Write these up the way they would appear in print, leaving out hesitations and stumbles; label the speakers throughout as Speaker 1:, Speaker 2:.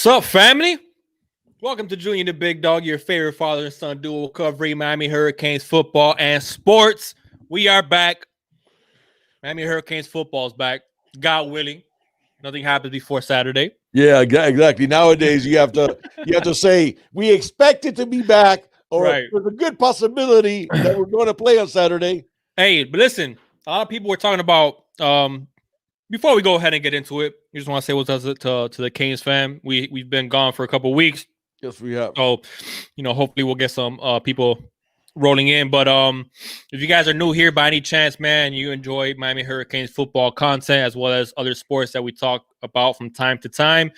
Speaker 1: What's up, family? Welcome to Junior the Big Dog, your favorite father and son duo covering Miami Hurricanes football and sports. We are back. Miami Hurricanes football is back. God willing, nothing happens before Saturday.
Speaker 2: Yeah, exactly. Nowadays, you have to say we expect it to be back, or
Speaker 1: Right.
Speaker 2: there's a good possibility that we're going to play on Saturday.
Speaker 1: Hey, but listen, a lot of people were talking about. Before we go ahead and get into it, I just want to say what's up to the Canes fam. We've been gone for a couple of weeks.
Speaker 2: Yes, we have.
Speaker 1: So, hopefully we'll get some people rolling in. But if you guys are new here by any chance, man, you enjoy Miami Hurricanes football content as well as other sports that we talk about from time to time,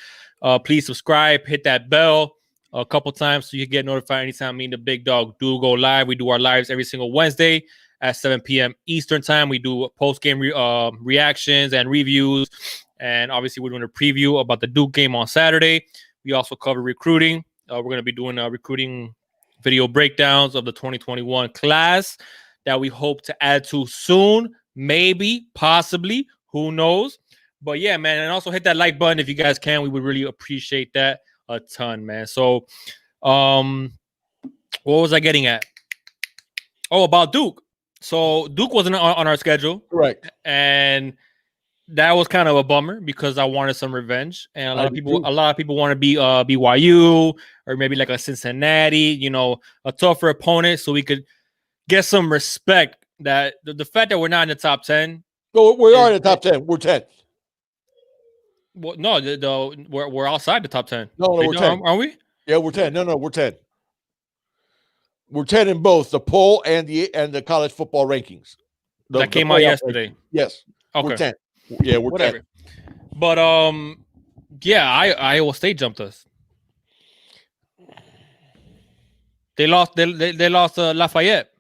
Speaker 1: please subscribe, hit that bell a couple times so you get notified anytime me and the Big Dog do go live. We do our lives every single Wednesday at 7 p.m. Eastern time. We do post-game reactions and reviews. And obviously we're doing a preview about the Duke game on Saturday. We also cover recruiting. We're going to be doing recruiting video breakdowns of the 2021 class that we hope to add to soon. Maybe, possibly, who knows? But yeah, man, and also hit that like button if you guys can. We would really appreciate that a ton, man. So, what was I getting at? Oh, about Duke. So Duke wasn't on our schedule.
Speaker 2: Correct.
Speaker 1: And that was kind of a bummer because I wanted some revenge, and a lot of people want to be BYU or maybe like a Cincinnati, a tougher opponent, so we could get some respect. That the fact that we're not in the top 10.
Speaker 2: So we are in the top 10. We're 10.
Speaker 1: Well, no, we're outside the top 10.
Speaker 2: No, we're 10.
Speaker 1: Aren't we?
Speaker 2: Yeah, we're 10. No, we're 10. We're 10 in both the poll and the college football rankings.
Speaker 1: That came out yesterday.
Speaker 2: Rankings. Yes.
Speaker 1: Okay.
Speaker 2: We're 10. Yeah, we're
Speaker 1: whatever.
Speaker 2: 10.
Speaker 1: But yeah, Iowa State jumped us. They lost. They lost Lafayette.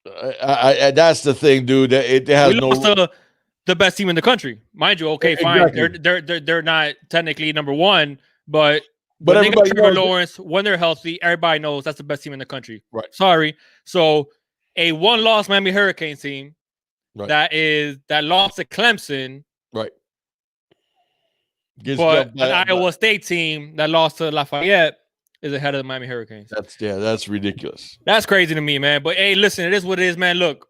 Speaker 2: That's the thing, dude. It has
Speaker 1: lost the best team in the country, mind you. Okay,
Speaker 2: exactly.
Speaker 1: Fine. They're not technically number one, but when they got Trevor Lawrence, when they're healthy, everybody knows that's the best team in the country.
Speaker 2: Right.
Speaker 1: Sorry. So a one-loss Miami Hurricanes team
Speaker 2: right.
Speaker 1: that lost to Clemson.
Speaker 2: Right.
Speaker 1: But an Iowa State team that lost to Lafayette is ahead of the Miami Hurricanes.
Speaker 2: That's ridiculous.
Speaker 1: That's crazy to me, man. But hey, listen, it is what it is, man. Look,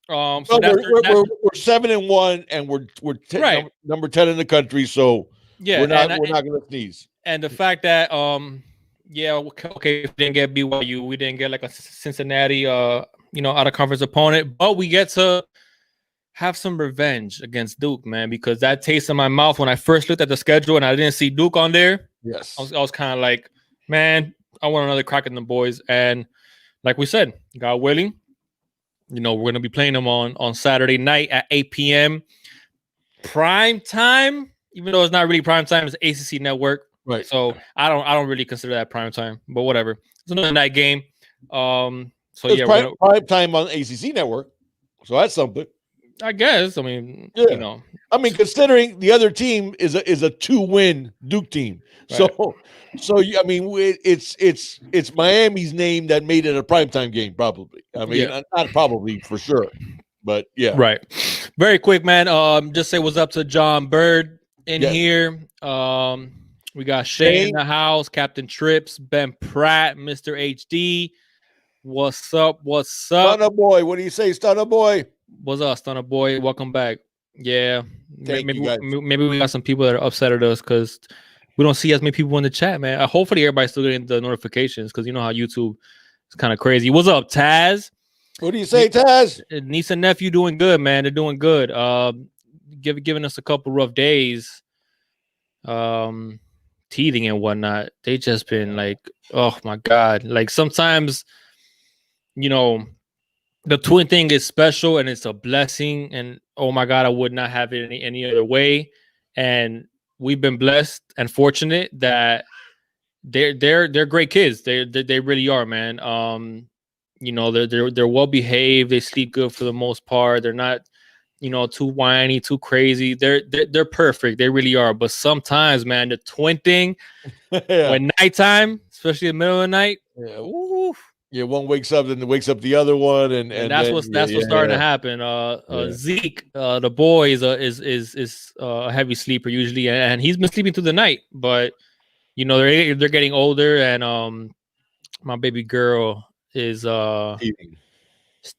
Speaker 2: so we're 7-1, and we're 10,
Speaker 1: right.
Speaker 2: number 10 in the country. So
Speaker 1: yeah,
Speaker 2: we're not going to sneeze.
Speaker 1: And the fact that yeah, okay, we didn't get BYU, we didn't get like a Cincinnati, out of conference opponent, but we get to have some revenge against Duke, man, because that taste in my mouth when I first looked at the schedule and I didn't see Duke on there.
Speaker 2: Yes,
Speaker 1: I was kind of like, man, I want another crack at the boys. And like we said, God willing, we're going to be playing them on Saturday night at 8 p.m. prime time, even though it's not really prime time. It's ACC network.
Speaker 2: Right.
Speaker 1: So I don't really consider that prime time, but whatever. It's another night game. So
Speaker 2: it's
Speaker 1: yeah,
Speaker 2: prime time on ACC network. So that's something.
Speaker 1: I guess. I mean,
Speaker 2: yeah. I mean, considering the other team is a 2-win Duke team, right. so I mean, it's Miami's name that made it a primetime game, probably. I mean, not probably for sure, but yeah,
Speaker 1: right. Very quick, man. Just say what's up to John Bird in here. We got Shane in the house, Captain Trips, Ben Pratt, Mr. HD. What's up?
Speaker 2: Stunner boy, what do you say, Stunner boy?
Speaker 1: What's up, Stunner boy? Welcome back. Yeah, maybe we got some people that are upset at us because we don't see as many people in the chat, man. Hopefully, everybody's still getting the notifications because you know how YouTube is kind of crazy. What's up, Taz?
Speaker 2: What do you say, Taz?
Speaker 1: Niece and nephew doing good, man. They're doing good. Giving us a couple rough days. Teething and whatnot. They just been like, oh my god. Like sometimes, the twin thing is special and it's a blessing. And oh my god, I would not have it any other way. And we've been blessed and fortunate that they're great kids. They really are, man. They're well behaved. They sleep good for the most part. They're not too whiny, too crazy. They're perfect. They really are. But sometimes, man, the twin thing, when nighttime, especially in the middle of the night,
Speaker 2: one wakes up, then wakes up the other one, and
Speaker 1: that's what's starting to happen. Zeke, the boy is a heavy sleeper usually, and he's been sleeping through the night. But you know, they're getting older, and my baby girl is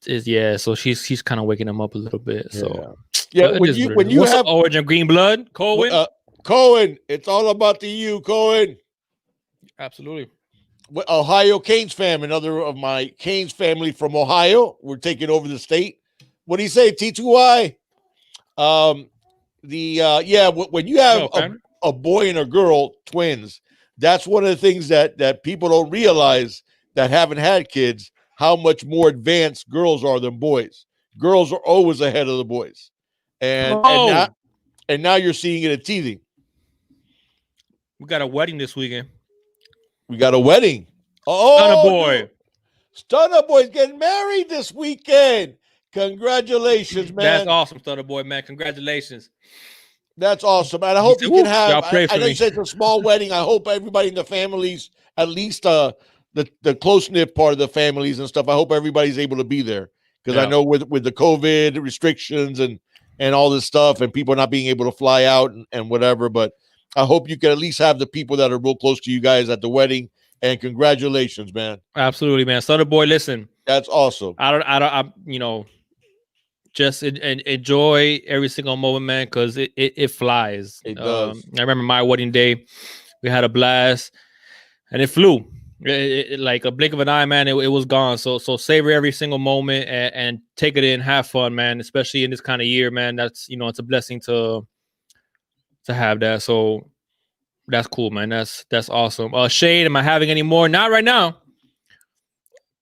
Speaker 1: yeah, so she's kind of waking them up a little bit. So
Speaker 2: yeah, when you
Speaker 1: what's
Speaker 2: have
Speaker 1: up, Origin Green Blood, Cohen?
Speaker 2: Cohen, it's all about the U, Cohen.
Speaker 1: Absolutely.
Speaker 2: Ohio Canes fan, another of my Canes family from Ohio. We're taking over the state. What do you say, T2Y? When you have a boy and a girl, twins, that's one of the things that people don't realize that haven't had kids, how much more advanced girls are than boys. Girls are always ahead of the boys. And now you're seeing it at teething.
Speaker 1: We got a wedding this weekend.
Speaker 2: We got a wedding.
Speaker 1: Oh,
Speaker 2: Stunner Boy's getting married this weekend. Congratulations, man.
Speaker 1: That's awesome, Stunner Boy, man. Congratulations.
Speaker 2: That's awesome. And I hope you can have, I know you said it's a small wedding. I hope everybody in the families, at least the close-knit part of the families and stuff, I hope everybody's able to be there. Because I know with the COVID restrictions and all this stuff and people not being able to fly out and whatever, but I hope you can at least have the people that are real close to you guys at the wedding. And congratulations, man.
Speaker 1: Absolutely, man. Stunner Boy, listen.
Speaker 2: That's awesome.
Speaker 1: I just enjoy every single moment, man, because it flies.
Speaker 2: It does.
Speaker 1: I remember my wedding day. We had a blast, and it flew. Like a blink of an eye, man, it was gone. So savor every single moment and take it in, have fun, man, especially in this kind of year, man. That's, it's a blessing to have that. So that's cool, man. That's awesome. Shane, am I having any more? Not right now.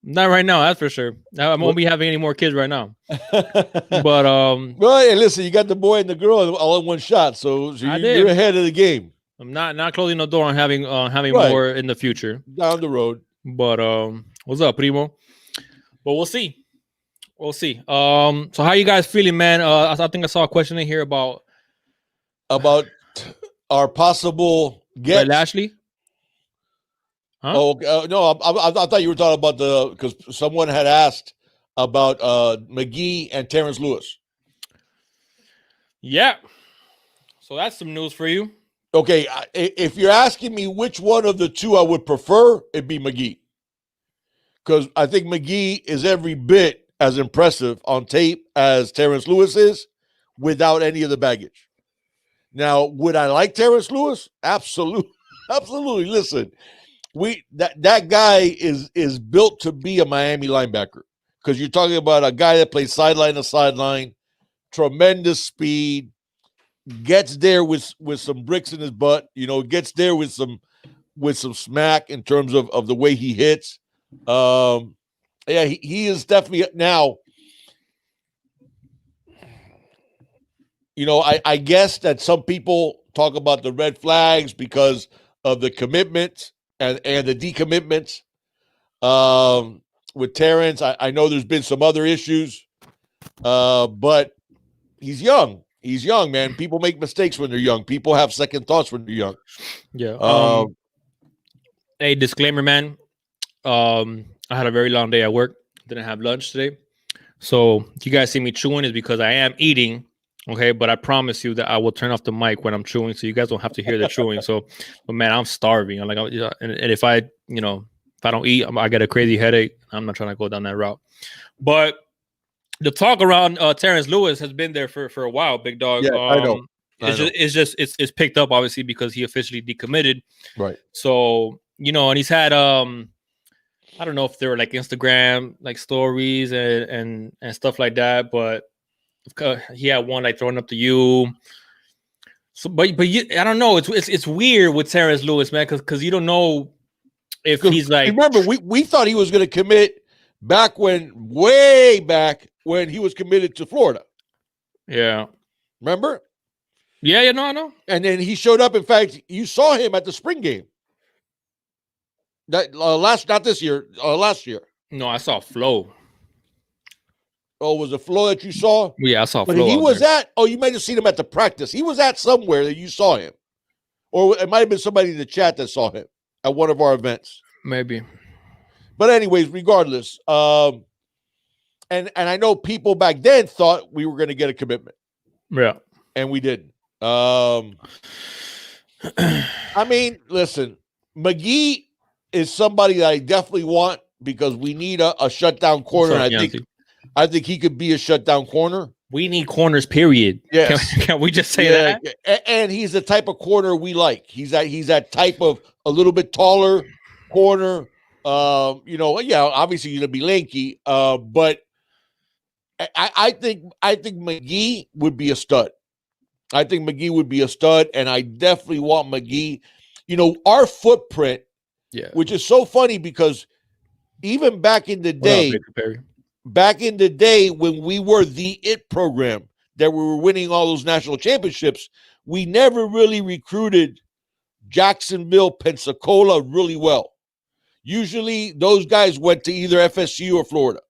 Speaker 1: Not right now, that's for sure. I won't be having any more kids right now. But
Speaker 2: well, hey, listen, you got the boy and the girl all in one shot, so you're ahead of the game.
Speaker 1: I'm not closing the door on having more in the future
Speaker 2: down the road.
Speaker 1: But what's up, Primo? But we'll see. So how you guys feeling, man? I think I saw a question in here about
Speaker 2: our possible guest,
Speaker 1: Lashley.
Speaker 2: Huh? Oh no! I thought you were talking about because someone had asked about McGee and Terrence Lewis.
Speaker 1: Yeah. So that's some news for you.
Speaker 2: Okay, if you're asking me which one of the two I would prefer, it'd be McGee. Because I think McGee is every bit as impressive on tape as Terrence Lewis is without any of the baggage. Now, would I like Terrence Lewis? Absolutely. Absolutely. Listen, that guy is built to be a Miami linebacker because you're talking about a guy that plays sideline to sideline, tremendous speed, gets there with some bricks in his butt, gets there with some smack in terms of the way he hits. He is definitely now. I guess that some people talk about the red flags because of the commitments and the decommitments. With Terrence, I know there's been some other issues, but he's young. He's young, man. People make mistakes when they're young. People have second thoughts when they're young.
Speaker 1: Yeah. Hey, disclaimer, man. I had a very long day at work. Didn't have lunch today. So if you guys see me chewing, is because I am eating. Okay, but I promise you that I will turn off the mic when I'm chewing, so you guys don't have to hear the chewing. So, but man, I'm starving. And if I don't eat, I get a crazy headache. I'm not trying to go down that route. But the talk around Terrence Lewis has been there for a while, big dog.
Speaker 2: Yeah, I know.
Speaker 1: It's picked up obviously because he officially decommitted.
Speaker 2: Right.
Speaker 1: So and he's had I don't know if there were like Instagram like stories and stuff like that, but he had one like throwing up to you. So, but I don't know. It's weird with Terrence Lewis, man, because you don't know if he's like.
Speaker 2: Remember, we thought he was going to commit way back when he was committed to Florida.
Speaker 1: Yeah.
Speaker 2: Remember?
Speaker 1: Yeah, no, I know.
Speaker 2: And then he showed up. In fact, you saw him at the spring game. That not this year, last year.
Speaker 1: No, I saw Flo.
Speaker 2: Oh, was it Flo that you saw?
Speaker 1: Yeah, I saw
Speaker 2: But
Speaker 1: Flo.
Speaker 2: He was at. Oh, you might have seen him at the practice. He was at somewhere that you saw him, or it might have been somebody in the chat that saw him at one of our events.
Speaker 1: Maybe.
Speaker 2: But anyways, regardless, and I know people back then thought we were going to get a commitment.
Speaker 1: Yeah,
Speaker 2: and we didn't. I mean, listen, McGee is somebody that I definitely want because we need a shutdown corner.
Speaker 1: Sorry,
Speaker 2: I think he could be a shutdown corner.
Speaker 1: We need corners, period.
Speaker 2: Yes.
Speaker 1: Can we just say that?
Speaker 2: And he's the type of corner we like. He's that type of a little bit taller corner. Obviously you're gonna be lanky. But I think McGee would be a stud. I think McGee would be a stud, and I definitely want McGee. Our footprint, which is so funny because even back in the day, when we were the IT program, that we were winning all those national championships, we never really recruited Jacksonville, Pensacola really well. Usually those guys went to either FSU or Florida.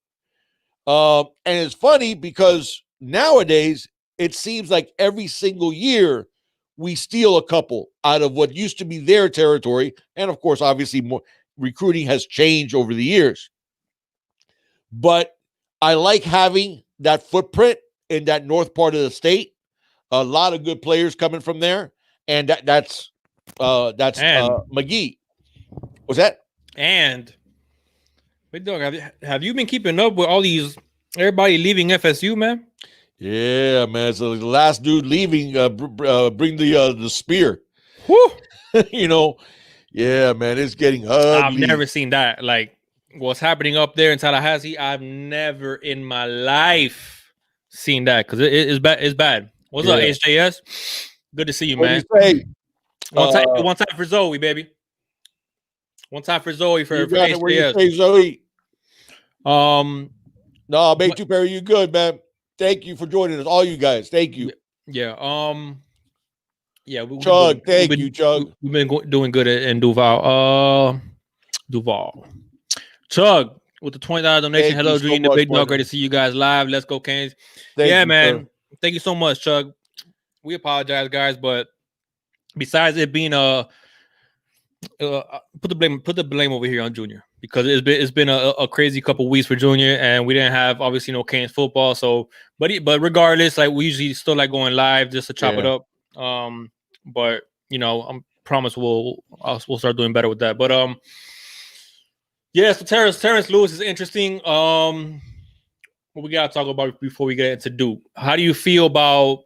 Speaker 2: And it's funny because nowadays it seems like every single year we steal a couple out of what used to be their territory. And of course, obviously more recruiting has changed over the years. But I like having that footprint in that north part of the state. A lot of good players coming from there. And that's McGee. What's that?
Speaker 1: And Big Dog, have you been keeping up with all these everybody leaving FSU, man?
Speaker 2: Yeah, man. So the last dude leaving, bring the spear.
Speaker 1: Whew.
Speaker 2: Yeah, man. It's getting ugly.
Speaker 1: I've never seen that. Like what's happening up there in Tallahassee. I've never in my life seen that because it's bad. It's bad. What's up, HJS? Good to see you, man. One time for Zoe, baby. One time for Zoe for HJS.
Speaker 2: Zoe. No, Bay2 Perry, you good, man. Thank you for joining us, all you guys. Thank you.
Speaker 1: Yeah.
Speaker 2: Chug, thank you, Chug.
Speaker 1: We've been doing good in Duval. Chug with the $20 donation. Hello, Dream, the Big Dog. Great to see you guys live. Let's go, Canes. Man. Sir. Thank you so much, Chug. We apologize, guys, but besides it being put the blame over here on Junior because it's been a crazy couple of weeks for Junior, and we didn't have obviously no Canes football. So, but regardless, like we usually still like going live just to chop it up. But I promise we'll start doing better with that. But so Terrence Lewis is interesting. What we gotta talk about before we get into Duke? How do you feel about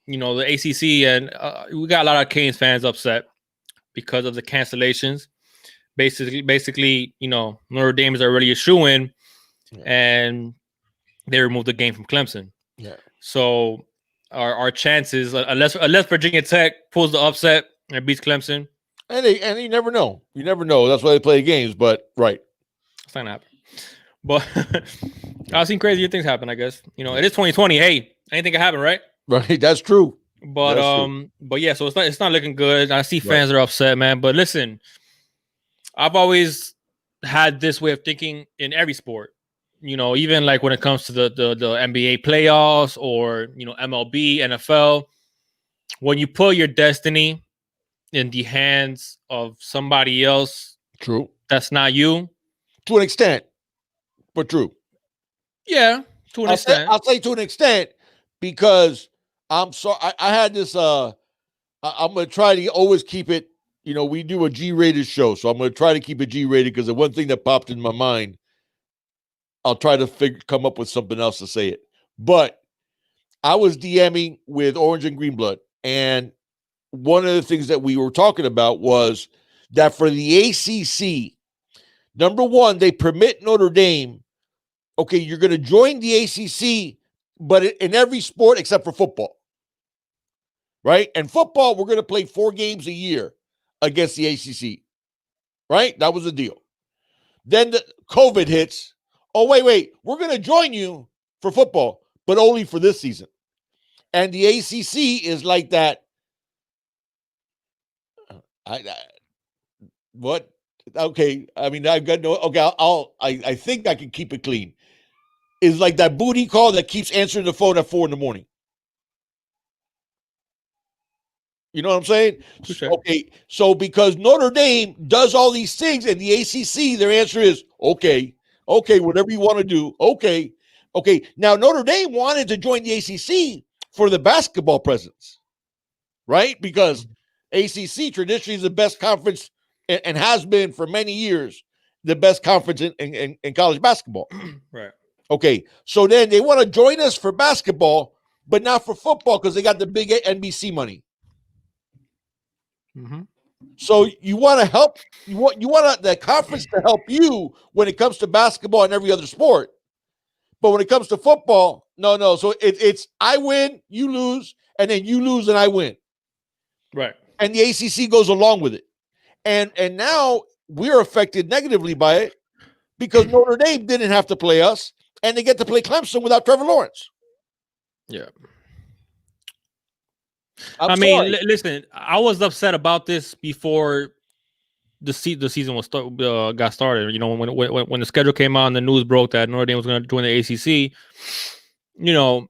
Speaker 1: the ACC? And we got a lot of Canes fans upset because of the cancellations. Basically, Notre Dame is already a shoo-in, and they removed the game from Clemson.
Speaker 2: Yeah.
Speaker 1: So our chances, unless Virginia Tech pulls the upset and beats Clemson,
Speaker 2: and you never know. You never know. That's why they play games. But right,
Speaker 1: it's not gonna happen. But I've seen crazier things happen. I guess it is 2020. Hey, anything can happen, right?
Speaker 2: Right. That's true.
Speaker 1: But yeah, so it's not looking good. I see fans are upset, man. But listen, I've always had this way of thinking in every sport. Even like when it comes to the NBA playoffs or MLB, NFL, when you put your destiny in the hands of somebody else,
Speaker 2: true,
Speaker 1: that's not you,
Speaker 2: to an extent, but true.
Speaker 1: Yeah, to an extent.
Speaker 2: I'll say to an extent because I'm sorry. I had this. I'm gonna try to always keep it. We do a G-rated show, so I'm gonna try to keep it G-rated because the one thing that popped in my mind, I'll try to come up with something else to say it. But I was DMing with Orange and Greenblood, and one of the things that we were talking about was that for the ACC, number one, they permit Notre Dame. Okay, you're going to join the ACC, but in every sport except for football. Right? And football, we're going to play 4 games a year against the ACC. Right? That was the deal. Then the COVID hits. Oh, wait. We're going to join you for football, but only for this season. And the ACC is like that. What? Okay. I mean, I've got no. Okay. I think I can keep it clean. Is like that booty call that keeps answering the phone at 4 a.m. You know what I'm saying?
Speaker 1: Sure.
Speaker 2: Okay. So because Notre Dame does all these things and the ACC, their answer is okay, whatever you want to do. Okay. Now Notre Dame wanted to join the ACC for the basketball presence, right? Because ACC traditionally is the best conference and has been for many years the best conference in college basketball.
Speaker 1: Right.
Speaker 2: Okay, so then they want to join us for basketball, but not for football because they got the big NBC money.
Speaker 1: Mm-hmm.
Speaker 2: So you want to help you want the conference to help you when it comes to basketball and every other sport, but when it comes to football, no. So it's I win, you lose, and then you lose and I win.
Speaker 1: Right.
Speaker 2: And the ACC goes along with it, and now we're affected negatively by it because Notre Dame didn't have to play us, and they get to play Clemson without Trevor Lawrence.
Speaker 1: Yeah. Listen, I was upset about this before the season was got started. You know, when the schedule came out and the news broke that Notre Dame was going to join the ACC. You know,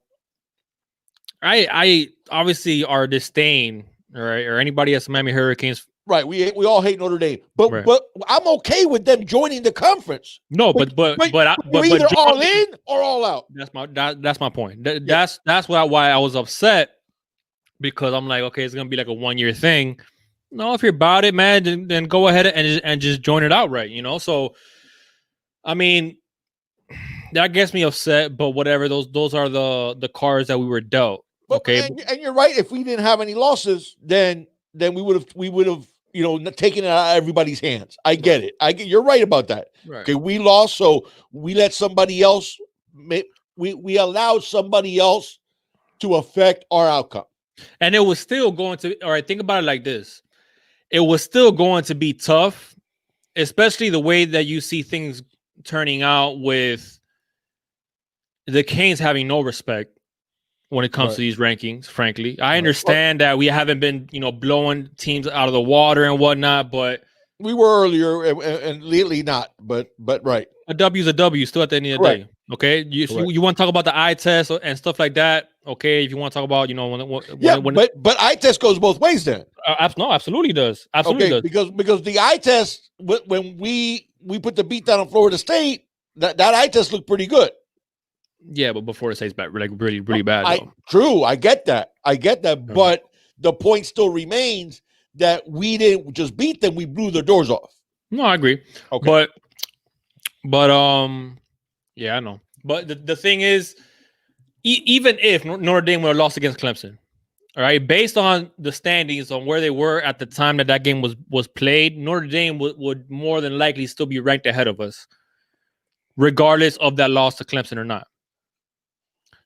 Speaker 1: I obviously our disdain, right, or anybody that's Miami Hurricanes.
Speaker 2: Right, we all hate Notre Dame, but
Speaker 1: Right.
Speaker 2: but I'm okay with them joining the conference.
Speaker 1: No, but
Speaker 2: we're either all in or all out.
Speaker 1: That's my point. That's why I was upset, because I'm like, okay, it's gonna be like a 1-year thing. No, if you're about it, man, then go ahead and just join it outright. You know, so I mean, that gets me upset. But whatever, those are the cards that we were dealt. Okay,
Speaker 2: and you're right. If we didn't have any losses, then we would have taken it out of everybody's hands. I get it. You're right about that.
Speaker 1: Right.
Speaker 2: Okay, we lost, so we let somebody else. We allowed somebody else to affect our outcome.
Speaker 1: And it was still going to. All right, think about it like this: it was still going to be tough, especially the way that you see things turning out with the Canes having no respect when it comes to these rankings. Frankly, I understand that we haven't been, blowing teams out of the water and whatnot, but
Speaker 2: we were earlier and lately not. But right,
Speaker 1: a W is a W still at the end of the day. Okay, you want to talk about the eye test and stuff like that. Okay, if you want to talk about,
Speaker 2: but eye test goes both ways then.
Speaker 1: No, absolutely does. Absolutely
Speaker 2: does. Because the eye test, when we put the beat down on Florida State, that eye test looked pretty good.
Speaker 1: Yeah, but before it stays bad, like really, really bad.
Speaker 2: True, I get that, but the point still remains that we didn't just beat them; we blew their doors off.
Speaker 1: No, I agree.
Speaker 2: Okay,
Speaker 1: but yeah, I know. But the thing is, even if Notre Dame would have lost against Clemson, all right, based on the standings on where they were at the time that game was played, Notre Dame would more than likely still be ranked ahead of us, regardless of that loss to Clemson or not.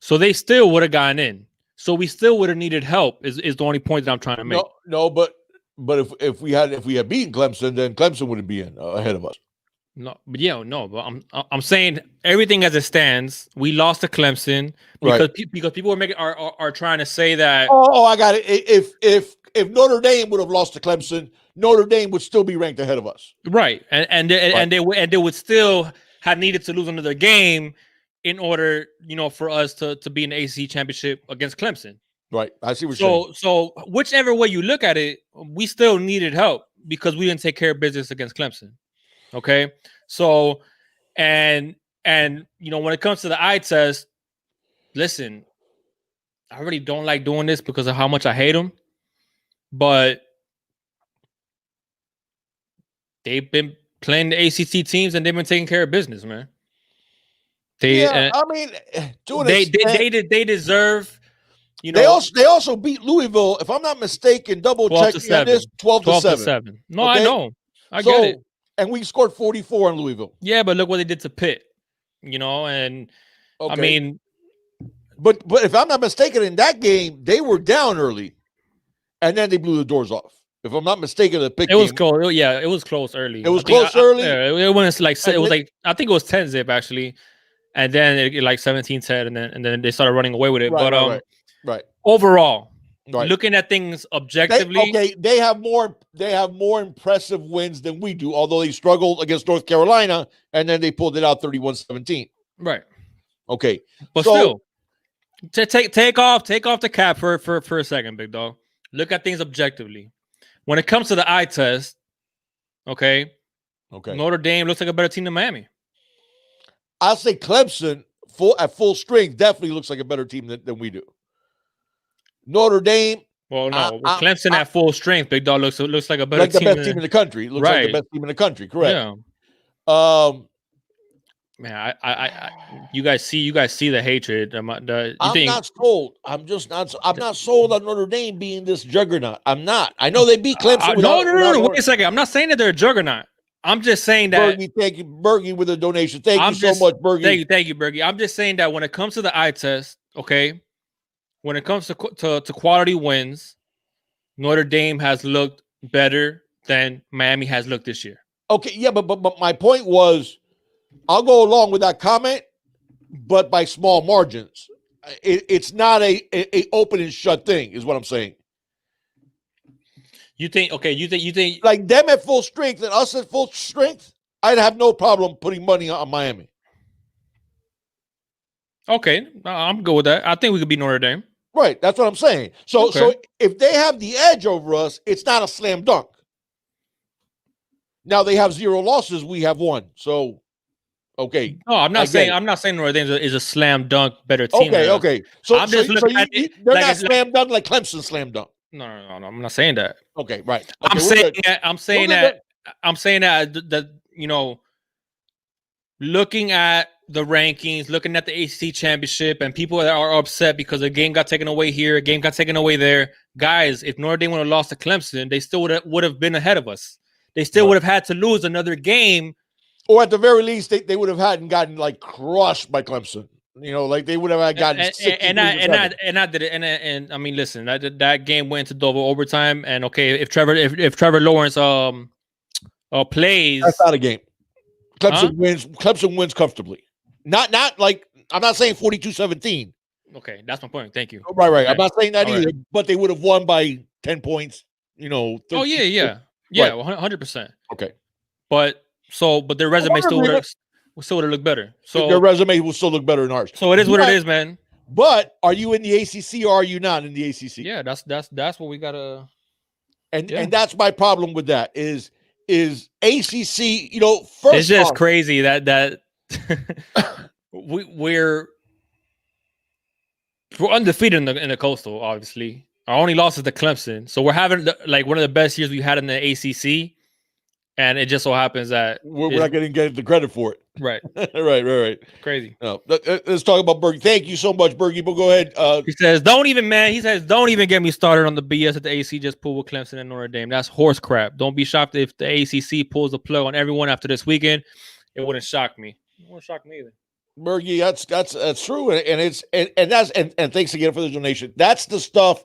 Speaker 1: So they still would have gotten in. So we still would have needed help. Is the only point that I'm trying to make.
Speaker 2: No, but if we had beaten Clemson, then Clemson wouldn't be in ahead of us.
Speaker 1: No, but I'm saying everything as it stands. We lost to Clemson because people are trying to say that.
Speaker 2: Oh, I got it. If Notre Dame would have lost to Clemson, Notre Dame would still be ranked ahead of us.
Speaker 1: Right, and they would still have needed to lose another game in order, for us to be in the ACC championship against Clemson.
Speaker 2: Right. I see what you're saying.
Speaker 1: So whichever way you look at it, we still needed help because we didn't take care of business against Clemson. Okay. So, and when it comes to the eye test, listen, I really don't like doing this because of how much I hate them, but they've been playing the ACC teams and they've been taking care of business, man. They deserve.
Speaker 2: They also beat Louisville, if I'm not mistaken. Double check on this. 12-7.
Speaker 1: No, okay? I know. I get it.
Speaker 2: And we scored 44 on Louisville.
Speaker 1: Yeah, but look what they did to Pitt. And I mean,
Speaker 2: but if I'm not mistaken, in that game they were down early, and then they blew the doors off. If I'm not mistaken, the Pitt.
Speaker 1: It was close. Yeah, it was close early.
Speaker 2: It was close early.
Speaker 1: It was like I think it was 10-zip actually. And then it like 17-10, and then they started running away with it.
Speaker 2: Right.
Speaker 1: Overall, looking at things objectively,
Speaker 2: they have more impressive wins than we do. Although they struggled against North Carolina, and then they pulled it out 31-17.
Speaker 1: Right.
Speaker 2: Okay,
Speaker 1: but still, take off the cap for a second, big dog. Look at things objectively. When it comes to the eye test, okay, Notre Dame looks like a better team than Miami.
Speaker 2: I'll say Clemson at full strength definitely looks like a better team than we do. Notre Dame,
Speaker 1: Well, no, with Clemson at full strength, Big Dog looks like a better
Speaker 2: like the
Speaker 1: team
Speaker 2: best team in the country. It looks like the best team in the country. Correct.
Speaker 1: Yeah. Man, you guys see the hatred.
Speaker 2: I'm not sold. I'm not sold on Notre Dame being this juggernaut. I'm not. I know they beat Clemson.
Speaker 1: No. Wait a second. I'm not saying that they're a juggernaut. I'm just saying that.
Speaker 2: Bergie, thank you, Bergie, with a donation. Thank you so much, Bergie.
Speaker 1: Thank you, Bergie. I'm just saying that when it comes to the eye test, okay, when it comes to quality wins, Notre Dame has looked better than Miami has looked this year.
Speaker 2: Okay, yeah, but my point was, I'll go along with that comment, but by small margins. It's not a open and shut thing, is what I'm saying.
Speaker 1: You think
Speaker 2: like them at full strength and us at full strength, I'd have no problem putting money on Miami.
Speaker 1: Okay, I'm good with that. I think we could beat Notre Dame.
Speaker 2: Right, that's what I'm saying. So if they have the edge over us, it's not a slam dunk. Now they have 0 losses, we have 1. So okay.
Speaker 1: No, I'm not saying Notre Dame is a slam dunk better team.
Speaker 2: Okay. So I'm just looking at it. They're not slam dunk like Clemson slam dunk.
Speaker 1: No. I'm not saying that.
Speaker 2: Okay, right.
Speaker 1: I'm saying that you know, looking at the rankings, looking at the ACC championship, and people that are upset because a game got taken away here, a game got taken away there. Guys, if Notre Dame would have lost to Clemson, they still would have been ahead of us. They still would have had to lose another game.
Speaker 2: Or at the very least, they would have gotten like crushed by Clemson. You know, like they would have gotten. And
Speaker 1: I mean, listen, that game went to double overtime. And okay, if Trevor Lawrence plays,
Speaker 2: that's not a game. Clemson wins. Clemson wins comfortably. Not like I'm not saying 42-17.
Speaker 1: Okay, that's my point. Thank you.
Speaker 2: Right. Okay. I'm not saying that either. Right. But they would have won by 10 points. You know. 13,
Speaker 1: oh yeah, 100%.
Speaker 2: Okay,
Speaker 1: but their resume still would have looked better. So
Speaker 2: their resume will still look better than ours.
Speaker 1: So it is what it is, man.
Speaker 2: But are you in the ACC or are you not in the ACC?
Speaker 1: Yeah, that's what we gotta.
Speaker 2: And that's my problem with that is ACC. You know, first
Speaker 1: it's just crazy that we're undefeated in the Coastal. Obviously, our only loss is to Clemson. So we're having like one of the best years we've had in the ACC. And it just so happens that
Speaker 2: we're not going to get the credit for it.
Speaker 1: Right.
Speaker 2: right.
Speaker 1: Crazy.
Speaker 2: No, let's talk about Bergie. Thank you so much, Bergie. But go ahead.
Speaker 1: He says, don't even get me started on the BS that the AC just pulled with Clemson and Notre Dame. That's horse crap. Don't be shocked if the ACC pulls the plug on everyone after this weekend. It wouldn't shock me. It wouldn't shock me either.
Speaker 2: Bergie, that's true. And thanks again for the donation. That's the stuff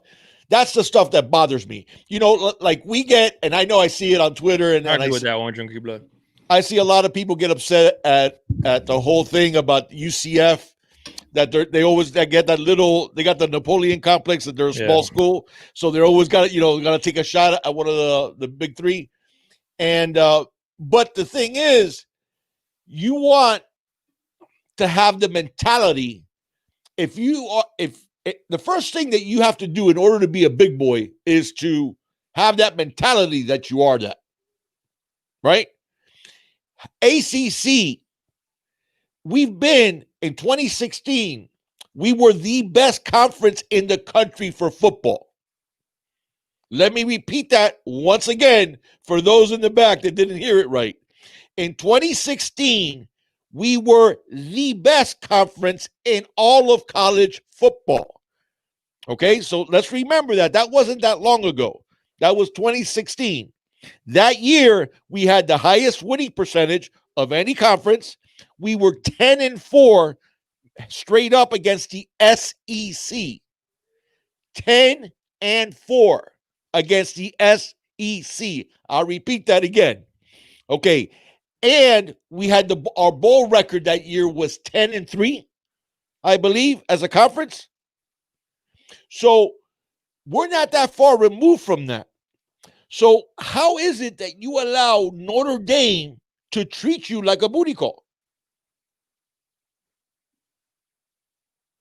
Speaker 2: that bothers me. You know, like we get, and I know I see it on Twitter, and I agree with that one. Drink your blood. I see a lot of people get upset at the whole thing about UCF, that they always get that little. They got the Napoleon complex that they're a small school, so they're always got to take a shot at one of the big three. And but the thing is, you want to have the mentality. If the first thing that you have to do in order to be a big boy is to have that mentality that you are that, right? ACC, we've been in 2016, we were the best conference in the country for football. Let me repeat that once again for those in the back that didn't hear it right. In 2016, we were the best conference in all of college football. Okay, so let's remember that. That wasn't that long ago. That was 2016. That year, we had the highest winning percentage of any conference. We were 10-4 straight up against the SEC. 10-4 against the SEC. I'll repeat that again. Okay, and we had our bowl record that year was 10-3, I believe, as a conference. So we're not that far removed from that. So how is it that you allow Notre Dame to treat you like a booty call?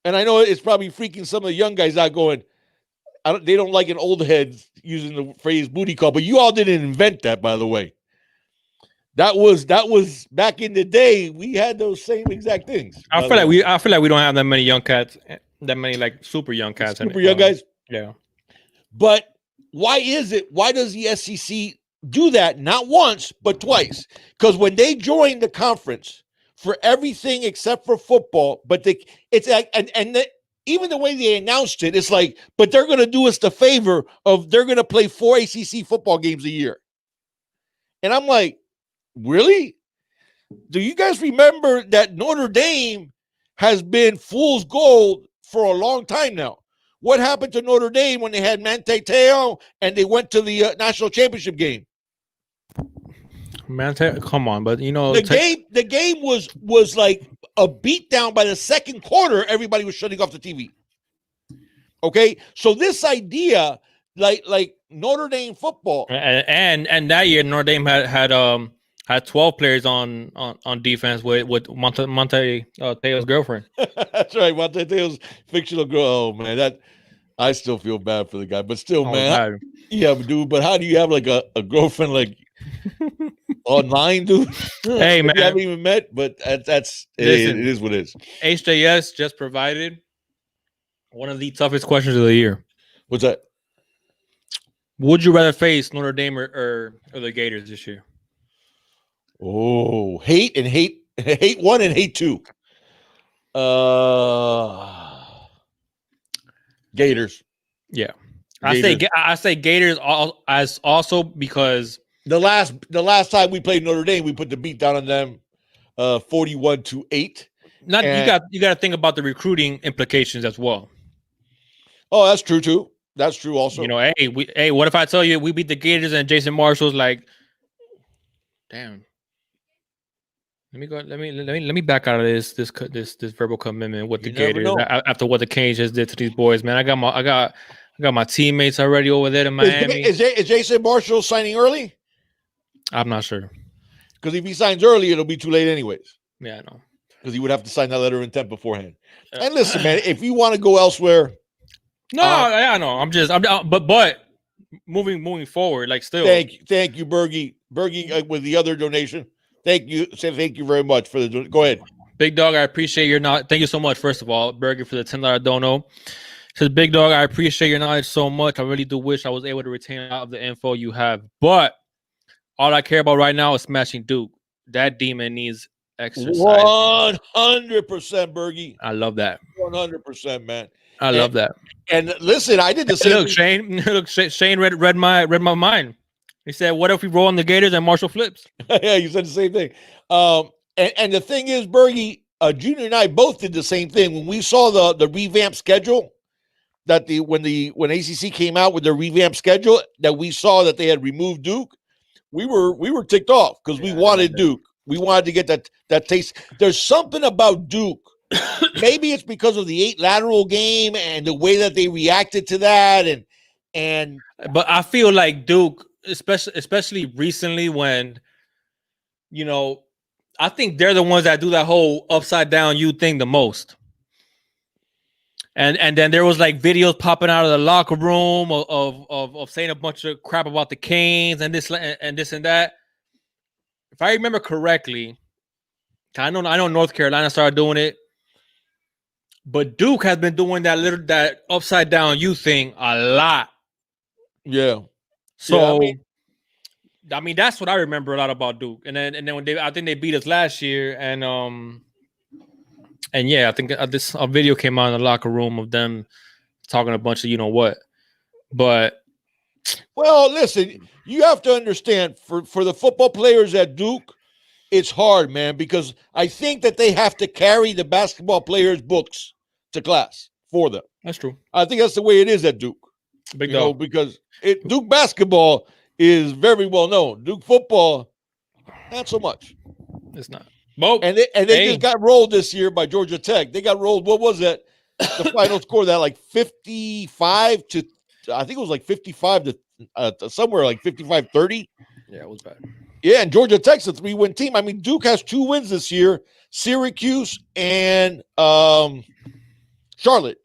Speaker 2: And I know it's probably freaking some of the young guys out going, they don't like an old head using the phrase booty call, but you all didn't invent that, by the way. That was back in the day. We had those same exact things.
Speaker 1: I feel like we don't have that many young cats, that many like super young cats.
Speaker 2: Super young guys.
Speaker 1: Yeah.
Speaker 2: But why is it? Why does the SEC do that? Not once, but twice. Because when they joined the conference for everything except for football, but it's like, even the way they announced it, it's like, but they're going to do us the favor of they're going to play 4 ACC football games a year. And I'm like, really? Do you guys remember that Notre Dame has been fool's gold for a long time now? What happened to Notre Dame when they had Manti Te'o and they went to the national championship game?
Speaker 1: Manti, come on, but
Speaker 2: the game was like a beatdown. By the second quarter, everybody was shutting off the TV. Okay, so this idea, like Notre Dame football,
Speaker 1: and that year Notre Dame had 12 players on defense with Manti Te'o's girlfriend.
Speaker 2: That's right, Manti Te'o's fictional girl. Oh man, that I still feel bad for the guy, but still, man. Yeah, dude. But how do you have like a girlfriend like online, dude?
Speaker 1: Hey, man,
Speaker 2: you haven't even met, but that's listen, it is what it is.
Speaker 1: HJS just provided one of the toughest questions of the year.
Speaker 2: What's that?
Speaker 1: Would you rather face Notre Dame or the Gators this year?
Speaker 2: Oh, hate one and hate two. Gators.
Speaker 1: Yeah, Gators. I say Gators as also because
Speaker 2: the last time we played Notre Dame, we put the beat down on them, 41-8.
Speaker 1: You got to think about the recruiting implications as well.
Speaker 2: Oh, that's true too. That's true also.
Speaker 1: Hey, what if I tell you we beat the Gators and Jason Marshall's like, damn. Let me back out of this verbal commitment with the Gators after what the Canes just did to these boys, man. I got my teammates already over there in Miami.
Speaker 2: Is Jason Marshall signing early?
Speaker 1: I'm not sure.
Speaker 2: Because if he signs early, it'll be too late anyways.
Speaker 1: Yeah, I know.
Speaker 2: Because he would have to sign that letter of intent beforehand. And listen, man, if you want to go elsewhere,
Speaker 1: I know. But moving forward, like still.
Speaker 2: Thank you, Bergie. Bergie with the other donation. Thank you very much for the. Go ahead,
Speaker 1: Big Dog. I appreciate your knowledge. Thank you so much, first of all, Bergie, for the $10 dono. Says Big Dog, I appreciate your knowledge so much. I really do wish I was able to retain a lot of the info you have, but all I care about right now is smashing Duke. That demon needs exercise.
Speaker 2: 100%, Bergie.
Speaker 1: I love that.
Speaker 2: 100%, man.
Speaker 1: I love that.
Speaker 2: And listen, I did the same.
Speaker 1: Look, Shane read my mind. He said, "What if we roll on the Gators and Marshall flips?"
Speaker 2: Yeah, you said the same thing. And the thing is, Bergie, Junior and I both did the same thing when we saw the revamped schedule. That when ACC came out with their revamped schedule, that we saw that they had removed Duke, we were ticked off because we wanted Duke. We wanted to get that taste. There's something about Duke. Maybe it's because of the 8 lateral game and the way that they reacted to that, and.
Speaker 1: But I feel like Duke, especially recently, when I think they're the ones that do that whole upside down U thing the most. And then there was like videos popping out of the locker room of saying a bunch of crap about the Canes and this and that. If I remember correctly, I know North Carolina started doing it, but Duke has been doing that upside down U thing a lot.
Speaker 2: Yeah.
Speaker 1: So I mean that's what I remember a lot about Duke. And then when I think they beat us last year, and yeah, I think a video came out in the locker room of them talking a bunch of what. But
Speaker 2: well, listen, you have to understand for the football players at Duke, it's hard, man, because I think that they have to carry the basketball players' books to class for them.
Speaker 1: That's true.
Speaker 2: I think that's the way it is at Duke.
Speaker 1: Big dog.
Speaker 2: Because Duke basketball is very well known. Duke football, not so much.
Speaker 1: It's not.
Speaker 2: Well, and they just got rolled this year by Georgia Tech. They got rolled. What was that? The final score that like 55 to, I think it was like 55 to somewhere like 55-30.
Speaker 1: Yeah, it was bad.
Speaker 2: Yeah, and Georgia Tech's a 3-win team. I mean, Duke has 2 wins this year: Syracuse and Charlotte.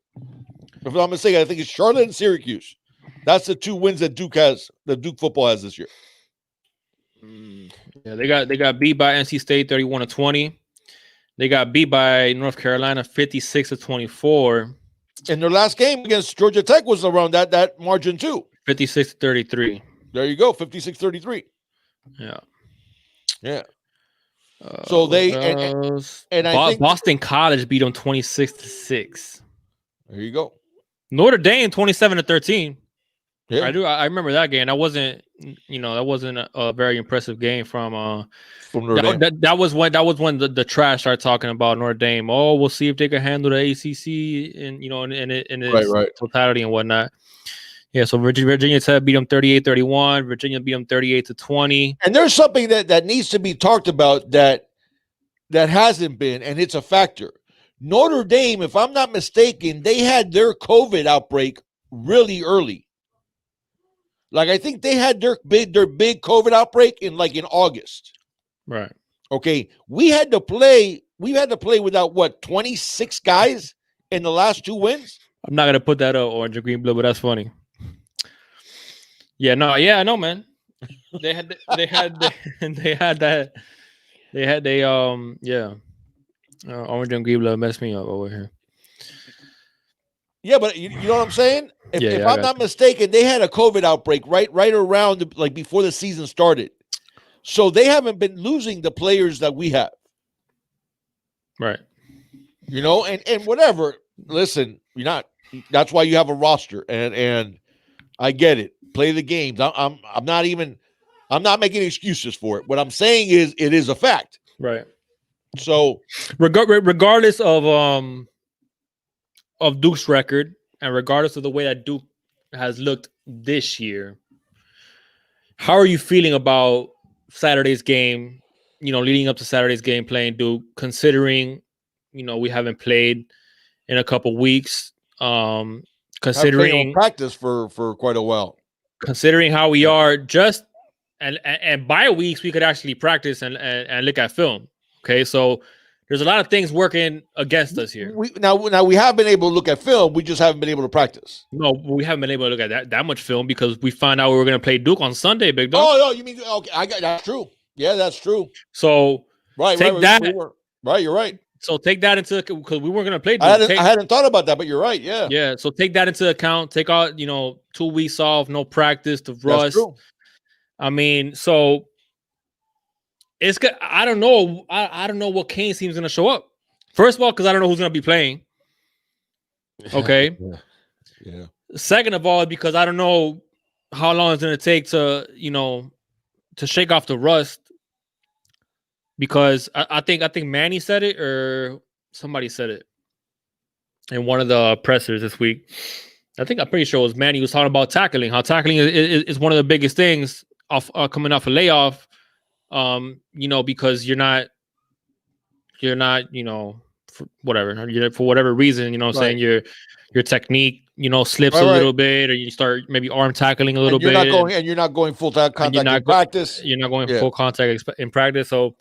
Speaker 2: If I'm not mistaken, I think it's Charlotte and Syracuse. That's the 2 wins that Duke has. That Duke football has this year.
Speaker 1: Yeah, they got beat by NC State 31-20. They got beat by North Carolina 56-24.
Speaker 2: And their last game against Georgia Tech was around that margin too.
Speaker 1: 56-33.
Speaker 2: There you go, 56-33.
Speaker 1: Yeah.
Speaker 2: Yeah. So they and I think
Speaker 1: Boston College beat them 26-6.
Speaker 2: There you go.
Speaker 1: Notre Dame 27-13.
Speaker 2: Yeah.
Speaker 1: I remember that game. That wasn't a very impressive game from
Speaker 2: Notre Dame.
Speaker 1: That was when the trash started talking about Notre Dame. Oh, we'll see if they can handle the ACC in its totality and whatnot. Yeah, so Virginia Tech beat them 38-31. Virginia beat them 38-20.
Speaker 2: And there's something that needs to be talked about that hasn't been, and it's a factor. Notre Dame, if I'm not mistaken, they had their COVID outbreak really early. Like I think they had their big COVID outbreak in August.
Speaker 1: Right.
Speaker 2: Okay. We had to play without 26 guys in the last 2 wins.
Speaker 1: I'm not gonna put that up, Orange and Green Blue, but that's funny. Yeah, no, yeah, I know, man. Orange and Green Blue messed me up over here.
Speaker 2: Yeah, but you know what I'm saying? If I'm not mistaken, they had a COVID outbreak right around before the season started. So they haven't been losing the players that we have.
Speaker 1: Right.
Speaker 2: And whatever. Listen, that's why you have a roster. And I get it. Play the games. I'm not making excuses for it. What I'm saying is it is a fact.
Speaker 1: Right.
Speaker 2: So
Speaker 1: regardless of Duke's record, and regardless of the way that Duke has looked this year, how are you feeling about Saturday's game? Leading up to Saturday's game, playing Duke, considering we haven't played in a couple weeks. Considering
Speaker 2: practice for quite a while.
Speaker 1: Considering how we are, just and by weeks we could actually practice and look at film. Okay, so there's a lot of things working against us here.
Speaker 2: Now we have been able to look at film. We just haven't been able to practice.
Speaker 1: No, we haven't been able to look at that much film because we found out we were going to play Duke on Sunday, big dog.
Speaker 2: Oh, no, you mean okay? That's true. Yeah, that's true.
Speaker 1: So
Speaker 2: take that. You're right.
Speaker 1: So take that into account because we weren't going to play Duke.
Speaker 2: I hadn't thought about that, but you're right. Yeah.
Speaker 1: Yeah. So take that into account. Take out 2 weeks off, no practice, the rust.
Speaker 2: That's true.
Speaker 1: I mean, so. It's good. I don't know. I don't know what Kane's team's going to show up. First of all, because I don't know who's going to be playing. Okay.
Speaker 2: Yeah.
Speaker 1: Second of all, because I don't know how long it's going to take to shake off the rust. Because I think Manny said it or somebody said it in one of the pressers this week. I'm pretty sure it was Manny who was talking about tackling. How tackling is one of the biggest things coming off a layoff. Because you're not, for whatever reason, saying your technique, slips a little bit, or you start maybe arm tackling a little bit.
Speaker 2: You're not going full contact in practice.
Speaker 1: You're not going full contact in practice. So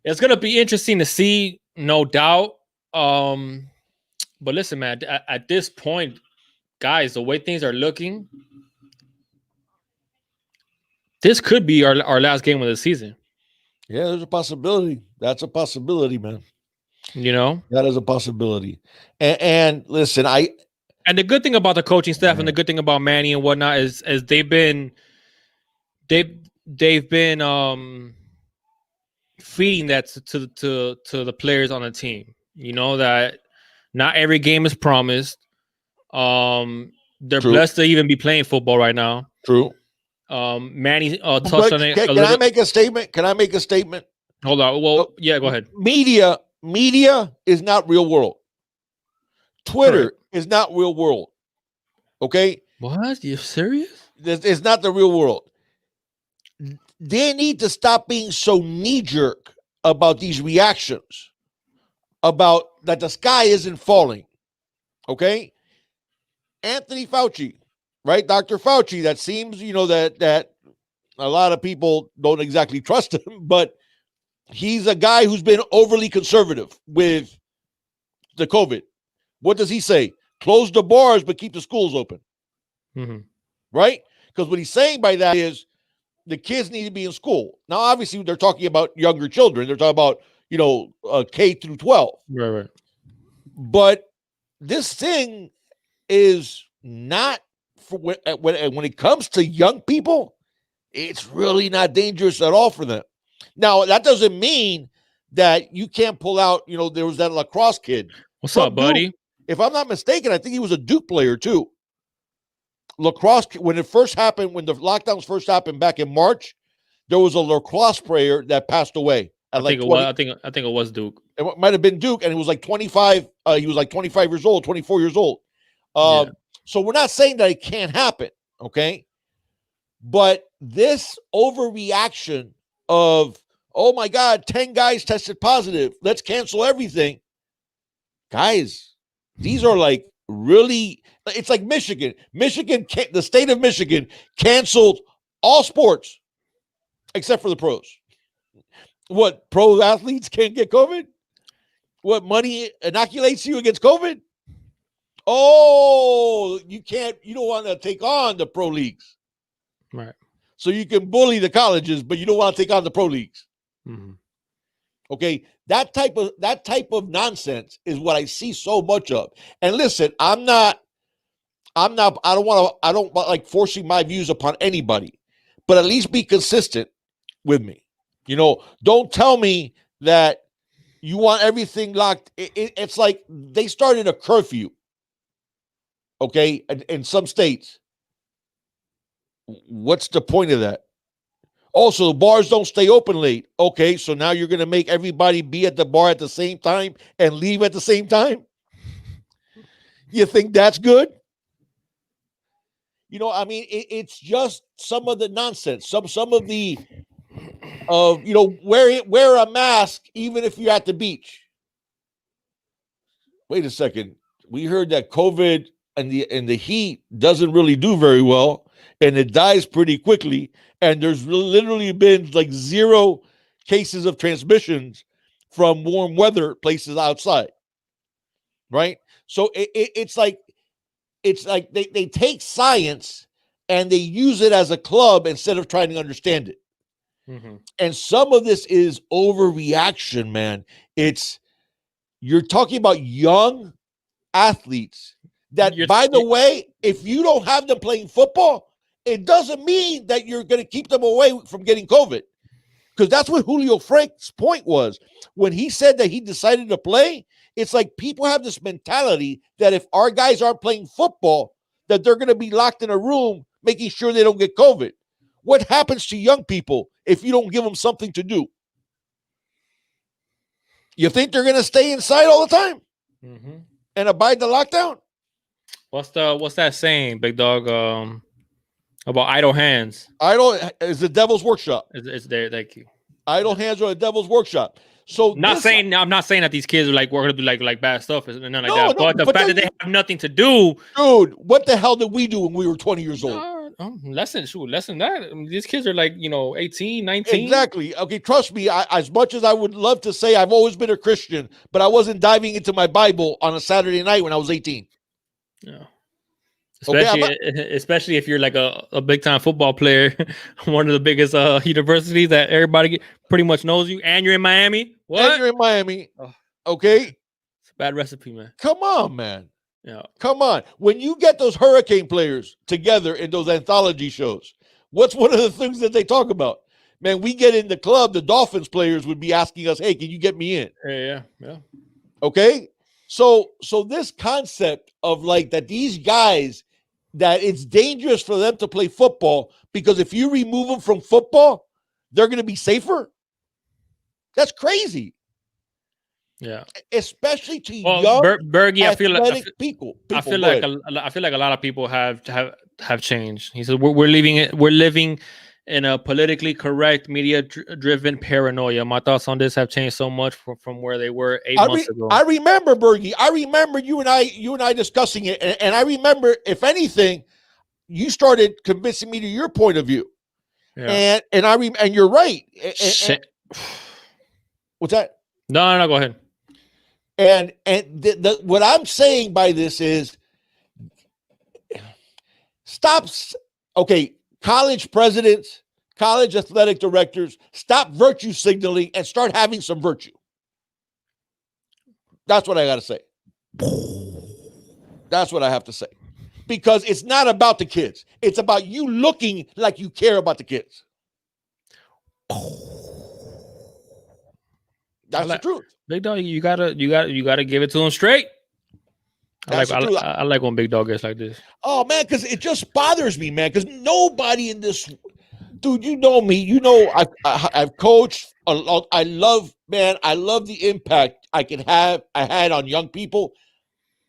Speaker 1: it's going to be interesting to see, no doubt. But listen, man, at this point, guys, the way things are looking, this could be our last game of the season.
Speaker 2: Yeah, there's a possibility. That's a possibility, man.
Speaker 1: That
Speaker 2: is a possibility. And listen,
Speaker 1: and the good thing about the coaching staff and the good thing about Manny and whatnot is they've been feeding that to the players on the team. That not every game is promised. They're blessed to even be playing football right now.
Speaker 2: True.
Speaker 1: Manny touched on it.
Speaker 2: Can I make a statement?
Speaker 1: Hold on. Well, yeah, go ahead.
Speaker 2: Media is not real world. Twitter is not real world. Okay?
Speaker 1: What? You serious?
Speaker 2: It's not the real world. They need to stop being so knee-jerk about these reactions about that the sky isn't falling. Okay? Anthony Fauci, right? Dr. Fauci, that seems, that a lot of people don't exactly trust him, but he's a guy who's been overly conservative with the COVID. What does he say? Close the bars, but keep the schools open.
Speaker 1: Mm-hmm.
Speaker 2: Right? Because what he's saying by that is the kids need to be in school. Now, obviously, they're talking about younger children. They're talking about, K through 12.
Speaker 1: Right.
Speaker 2: But this thing is not for when it comes to young people, it's really not dangerous at all for them. Now, that doesn't mean that you can't pull out, there was that lacrosse kid.
Speaker 1: What's up, buddy?
Speaker 2: Duke. If I'm not mistaken, I think he was a Duke player too. Lacrosse, when it first happened, when the lockdowns first happened back in March, there was a lacrosse player that passed away.
Speaker 1: I think it was Duke.
Speaker 2: It might have been Duke, and it was like 25. He was like 25 years old, 24 years old. So we're not saying that it can't happen, okay? But this overreaction of, oh my God, 10 guys tested positive, let's cancel everything. Guys, these are like really, it's like Michigan. The state of Michigan canceled all sports except for the pros. What, pro athletes can't get COVID? What, money inoculates you against COVID? Oh, you don't want to take on the pro leagues.
Speaker 1: Right.
Speaker 2: So you can bully the colleges, but you don't want to take on the pro leagues.
Speaker 1: Mm-hmm.
Speaker 2: Okay. That type of nonsense is what I see so much of. And listen, I don't like forcing my views upon anybody, but at least be consistent with me. Don't tell me that you want everything locked. It's like they started a curfew. Okay. In some states. What's the point of that? Also, the bars don't stay open late. Okay. So now you're going to make everybody be at the bar at the same time and leave at the same time. You think that's good? It's just some of the nonsense, some of the, wear a mask even if you're at the beach. Wait a second. We heard that COVID and the heat doesn't really do very well, and it dies pretty quickly. And there's literally been like 0 cases of transmissions from warm weather places outside. Right? So it's like they take science and they use it as a club instead of trying to understand it. Mm-hmm. And some of this is overreaction, man. You're talking about young athletes that, by the way, if you don't have them playing football, it doesn't mean that you're going to keep them away from getting COVID. Because that's what Julio Frank's point was. When he said that he decided to play, it's like people have this mentality that if our guys aren't playing football, that they're going to be locked in a room making sure they don't get COVID. What happens to young people if you don't give them something to do? You think they're going to stay inside all the time and abide the lockdown?
Speaker 1: What's that saying, big dog? About idle hands.
Speaker 2: Idle is the devil's workshop.
Speaker 1: It's there. Thank you.
Speaker 2: Idle hands are the devil's workshop. So
Speaker 1: I'm not saying that these kids are like we're gonna do like bad stuff and nothing like that. But the fact that they have nothing to do,
Speaker 2: dude. What the hell did we do when we were 20 years old?
Speaker 1: Less than that. I mean, these kids are like 18, 19.
Speaker 2: Exactly. Okay, trust me. As much as I would love to say I've always been a Christian, but I wasn't diving into my Bible on a Saturday night when I was 18.
Speaker 1: Yeah. Especially if you're like a big time football player, one of the biggest universities that everybody pretty much knows you, and you're in Miami. What?
Speaker 2: And you're in Miami. Okay.
Speaker 1: It's a bad recipe, man.
Speaker 2: Come on, man.
Speaker 1: Yeah.
Speaker 2: Come on. When you get those Hurricane players together in those anthology shows, what's one of the things that they talk about? Man, we get in the club, the Dolphins players would be asking us, hey, can you get me in?
Speaker 1: Yeah.
Speaker 2: Okay. So this concept of like that these guys, that it's dangerous for them to play football because if you remove them from football, they're going to be safer. That's crazy.
Speaker 1: Yeah,
Speaker 2: especially to young,
Speaker 1: Bergie. I feel like
Speaker 2: people.
Speaker 1: I feel like a lot of people have changed. He said we're living in a politically correct, media-driven paranoia. My thoughts on this have changed so much from where they were 8 months ago.
Speaker 2: I remember, Bergie. I remember you and I discussing it, and I remember, if anything, you started convincing me to your point of view. Yeah. And you're right. What's that?
Speaker 1: No, go ahead.
Speaker 2: And what I'm saying by this is, stop. Okay. College presidents, college athletic directors, stop virtue signaling and start having some virtue. That's what I got to say. That's what I have to say. Because it's not about the kids. It's about you looking like you care about the kids. That's the truth.
Speaker 1: Big Dog, you gotta give it to him straight. I like when Big Dog gets like this.
Speaker 2: Oh man, because it just bothers me, man. Because nobody in this, dude, you know me. You know I've coached. I love the impact I had on young people.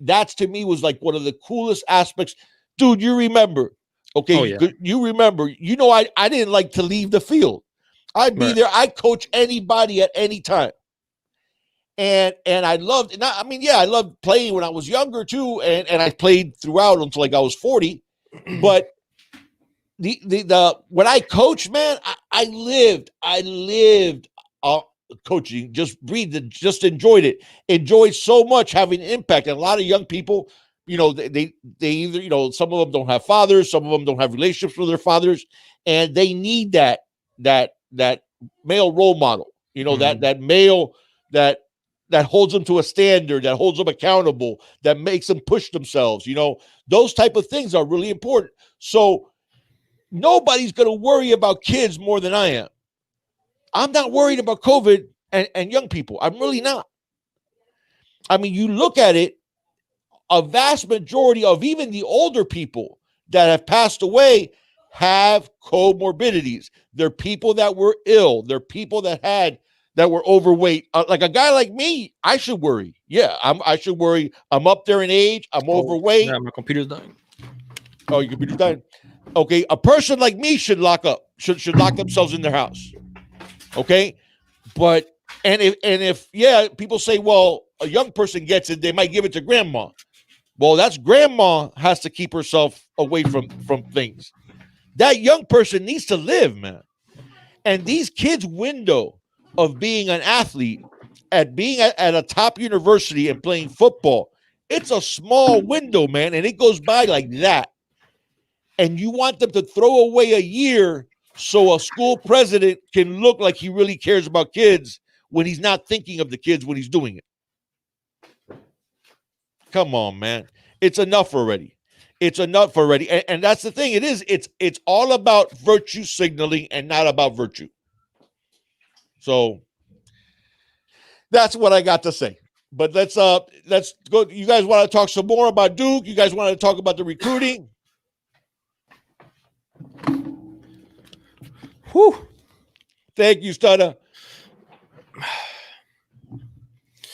Speaker 2: That's to me was like one of the coolest aspects. Dude, you remember? Okay,
Speaker 1: oh, yeah.
Speaker 2: You remember? You know, I didn't like to leave the field. I'd be there. I'd coach anybody at any time. And I loved, I loved playing when I was younger too, and I played throughout until like I was 40. But the when I coached, man, I lived coaching, just breathed it, just enjoyed it, enjoyed so much having an impact. And a lot of young people, you know, they either, you know, some of them don't have fathers, some of them don't have relationships with their fathers, and they need that male role model, you know, that male that holds them to a standard, that holds them accountable, that makes them push themselves. You know, those type of things are really important. So nobody's going to worry about kids more than I am. I'm not worried about COVID and young people. I'm really not. I mean, you look at it, a vast majority of even the older people that have passed away have comorbidities. They're people that were ill. They're people that were overweight. Like a guy like me, I should worry. Yeah, I should worry. I'm up there in age. I'm overweight.
Speaker 1: Yeah, my computer's dying.
Speaker 2: Oh, your computer's dying? Okay, a person like me should lock up. Should lock themselves in their house. Okay, but if people say, well, a young person gets it, they might give it to grandma. Well, that's grandma has to keep herself away from things. That young person needs to live, man. And these kids' window of being an athlete, at being at a top university and playing football, it's a small window, man, and it goes by like that. And you want them to throw away a year so a school president can look like he really cares about kids when he's not thinking of the kids when he's doing it. Come on, man. It's enough already. It's enough already. And that's the thing. It's all about virtue signaling and not about virtue. So that's what I got to say. But let's go. You guys want to talk some more about Duke? You guys want to talk about the recruiting? Whew. Thank you, Stunner.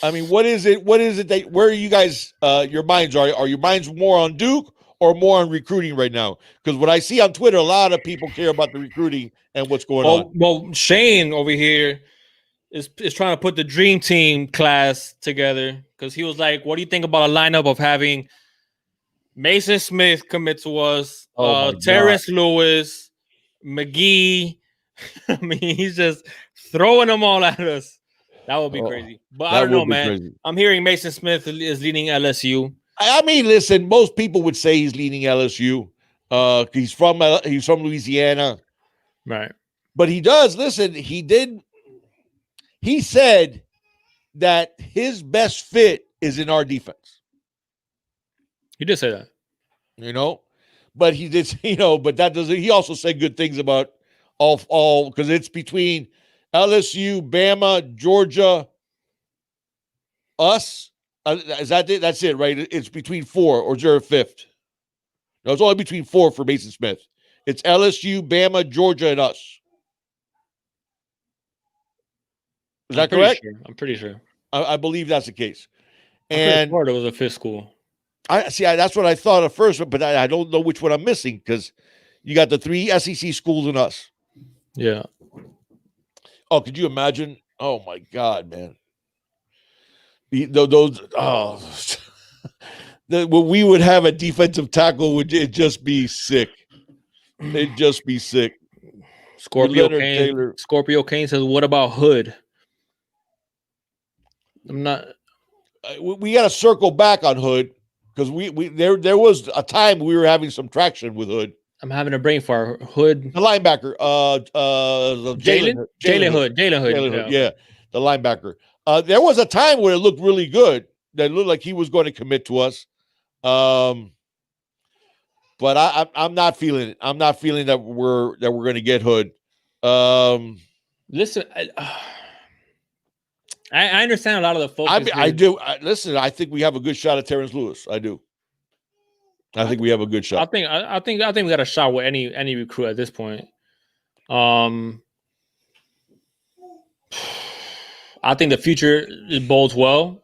Speaker 2: I mean, what is it that, where are you guys, your minds are? Are your minds more on Duke or more on recruiting right now? Because what I see on Twitter, a lot of people care about the recruiting and what's going on.
Speaker 1: Well, Shane over here is trying to put the dream team class together, because he was like, what do you think about a lineup of having Mason Smith commit to us, Terrence Lewis, McGee? I mean, he's just throwing them all at us. That would be crazy. But I don't know, man. Crazy. I'm hearing Mason Smith is leading LSU.
Speaker 2: I mean, listen, most people would say he's leading LSU. He's from Louisiana.
Speaker 1: Right.
Speaker 2: But he does, listen, he said that his best fit is in our defense.
Speaker 1: He did say that.
Speaker 2: You know? But he did, but that doesn't, he also said good things about all because it's between LSU, Bama, Georgia, us. Is that it? That's it, right? It's between four, or is there a fifth? No, it's only between four for Mason Smith. It's LSU, Bama, Georgia, and us. Is that correct?
Speaker 1: Sure. I'm pretty sure.
Speaker 2: I believe that's the case.
Speaker 1: And Florida was a fifth school.
Speaker 2: That's what I thought at first, but I don't know which one I'm missing, because you got the 3 SEC schools and us.
Speaker 1: Yeah.
Speaker 2: Oh, could you imagine? Oh my God, man! We would have a defensive tackle, would it just be sick? It'd just be sick.
Speaker 1: Scorpio Kane says, "What about Hood?" I'm not.
Speaker 2: We got to circle back on Hood, because there was a time we were having some traction with Hood.
Speaker 1: I'm having a brain fart. Hood,
Speaker 2: the linebacker, Jalen Hood. Yeah, the linebacker. There was a time where it looked really good. That looked like he was going to commit to us, But I'm not feeling it. I'm not feeling that we're going to get Hood.
Speaker 1: Listen, I understand a lot of the focus.
Speaker 2: I do. Listen, I think we have a good shot at Terrence Lewis. I do. I think we have a good shot.
Speaker 1: I think we got a shot with any recruit at this point. I think the future bodes well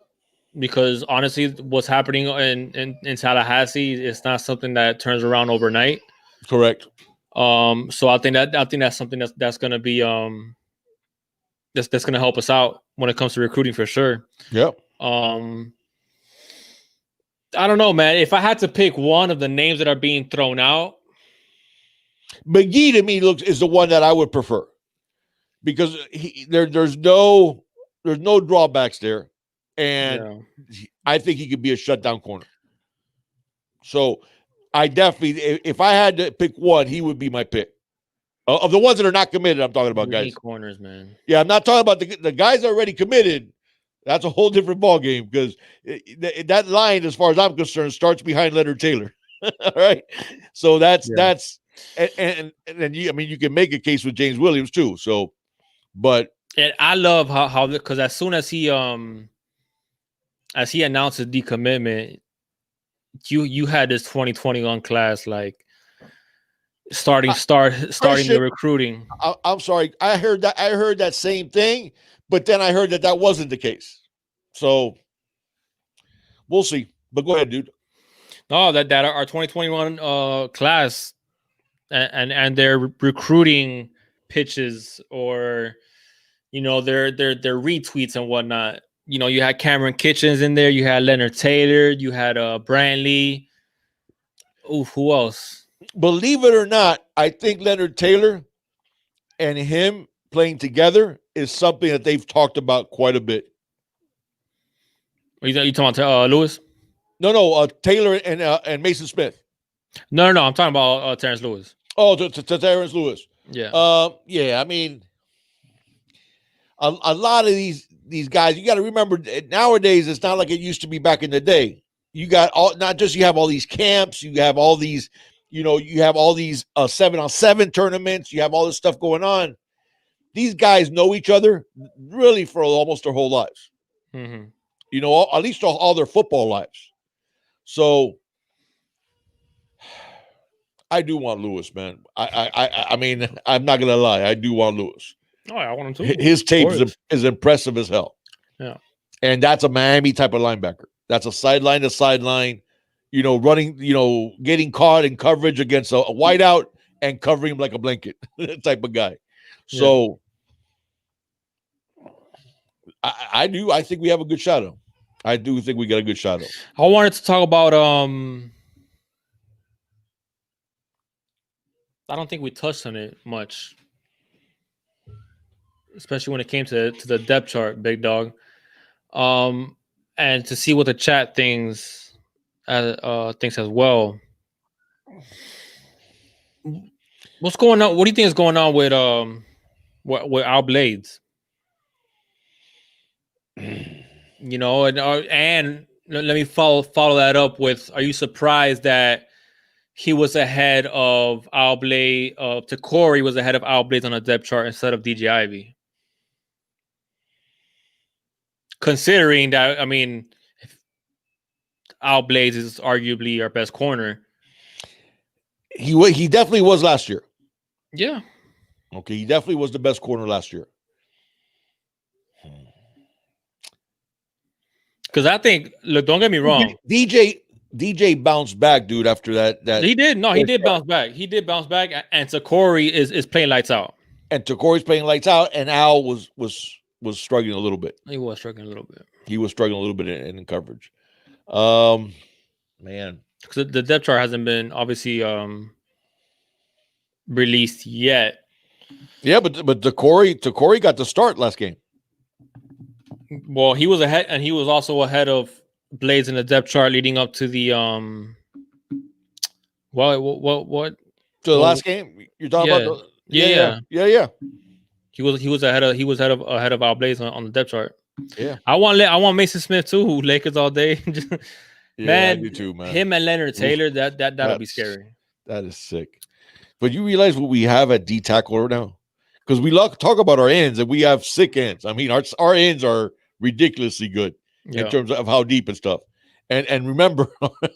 Speaker 1: because honestly, what's happening in Tallahassee is not something that turns around overnight.
Speaker 2: Correct.
Speaker 1: So I think that's something that's going to be that's going to help us out when it comes to recruiting for sure.
Speaker 2: Yep.
Speaker 1: I don't know, man. If I had to pick one of the names that are being thrown out,
Speaker 2: McGee to me is the one that I would prefer because there's no drawbacks there, and I think he could be a shutdown corner. So I definitely, if I had to pick one, he would be my pick. Of the ones that are not committed, I'm talking about guys.
Speaker 1: Corners, man.
Speaker 2: Yeah, I'm not talking about the guys that are already committed. That's a whole different ball game because that line, as far as I'm concerned, starts behind Leonard Taylor. All right, so that's and you, I mean, you can make a case with James Williams too. So, but
Speaker 1: and I love how because as soon as he announced his decommitment, you had this 2021 class like starting the recruiting.
Speaker 2: I'm sorry, I heard that same thing. But then I heard that wasn't the case. So we'll see. But go ahead, dude.
Speaker 1: No, that our 2021 class and their recruiting pitches or their retweets and whatnot. You had Cameron Kitchens in there, you had Leonard Taylor, you had Brantley. Oh, who else?
Speaker 2: Believe it or not, I think Leonard Taylor and him playing together is something that they've talked about quite a bit.
Speaker 1: Are you talking about Lewis?
Speaker 2: No, Taylor and Mason Smith.
Speaker 1: No, I'm talking about Terrence Lewis.
Speaker 2: Oh, to Terrence Lewis.
Speaker 1: Yeah.
Speaker 2: Yeah. I mean, a lot of these guys, you got to remember nowadays it's not like it used to be back in the day. You got you have all these camps, you have all these, you have all these 7-on-7 tournaments, you have all this stuff going on. These guys know each other really for almost their whole lives.
Speaker 1: Mm-hmm.
Speaker 2: At least all their football lives. So I do want Lewis, man. I mean, I'm not gonna lie, I do want Lewis.
Speaker 1: Oh, I want him too.
Speaker 2: His tape is impressive as hell.
Speaker 1: Yeah,
Speaker 2: and that's a Miami type of linebacker. That's a sideline to sideline, running, getting caught in coverage against a wideout and covering him like a blanket type of guy. So. Yeah. I think we have a good shot at him. I do think we got a good shot at him.
Speaker 1: I wanted to talk about I don't think we touched on it much, especially when it came to the depth chart, big dog. And to see what the chat thinks as well. What's going on? What do you think is going on with Al Blades? And let me follow that up with: are you surprised that he was ahead of Al Blades? Corey was ahead of Al Blades on the depth chart instead of DJ Ivey. Considering that, I mean, Al Blades is arguably our best corner.
Speaker 2: He definitely was last year.
Speaker 1: Yeah.
Speaker 2: Okay, he definitely was the best corner last year.
Speaker 1: Because I think, look, don't get me wrong.
Speaker 2: DJ bounced back, dude, after that.
Speaker 1: He did. No, he did bounce back. He did bounce back. And Corey is playing lights out.
Speaker 2: And Corey's playing lights out, and Al was struggling a little bit.
Speaker 1: He was struggling a little bit.
Speaker 2: He was struggling a little bit in coverage. Man.
Speaker 1: Because the depth chart hasn't been obviously released yet.
Speaker 2: Yeah, but Corey got the start last game.
Speaker 1: Well, he was ahead, and he was also ahead of Blades in the depth chart leading up to the what?
Speaker 2: To the last game you're talking about? Yeah.
Speaker 1: He was ahead of Al Blades on the depth chart.
Speaker 2: Yeah,
Speaker 1: I want Mason Smith too. Lakers all day.
Speaker 2: Yeah,
Speaker 1: Man,
Speaker 2: I do too, man.
Speaker 1: him and Leonard
Speaker 2: Oof,
Speaker 1: Taylor, that'll be
Speaker 2: that's
Speaker 1: scary.
Speaker 2: that is sick. But you realize what we have at D tackle right now? Because we talk about our ends and we have sick ends. I mean, our ends are ridiculously good in
Speaker 1: Yeah.
Speaker 2: terms of how deep and stuff. And remember,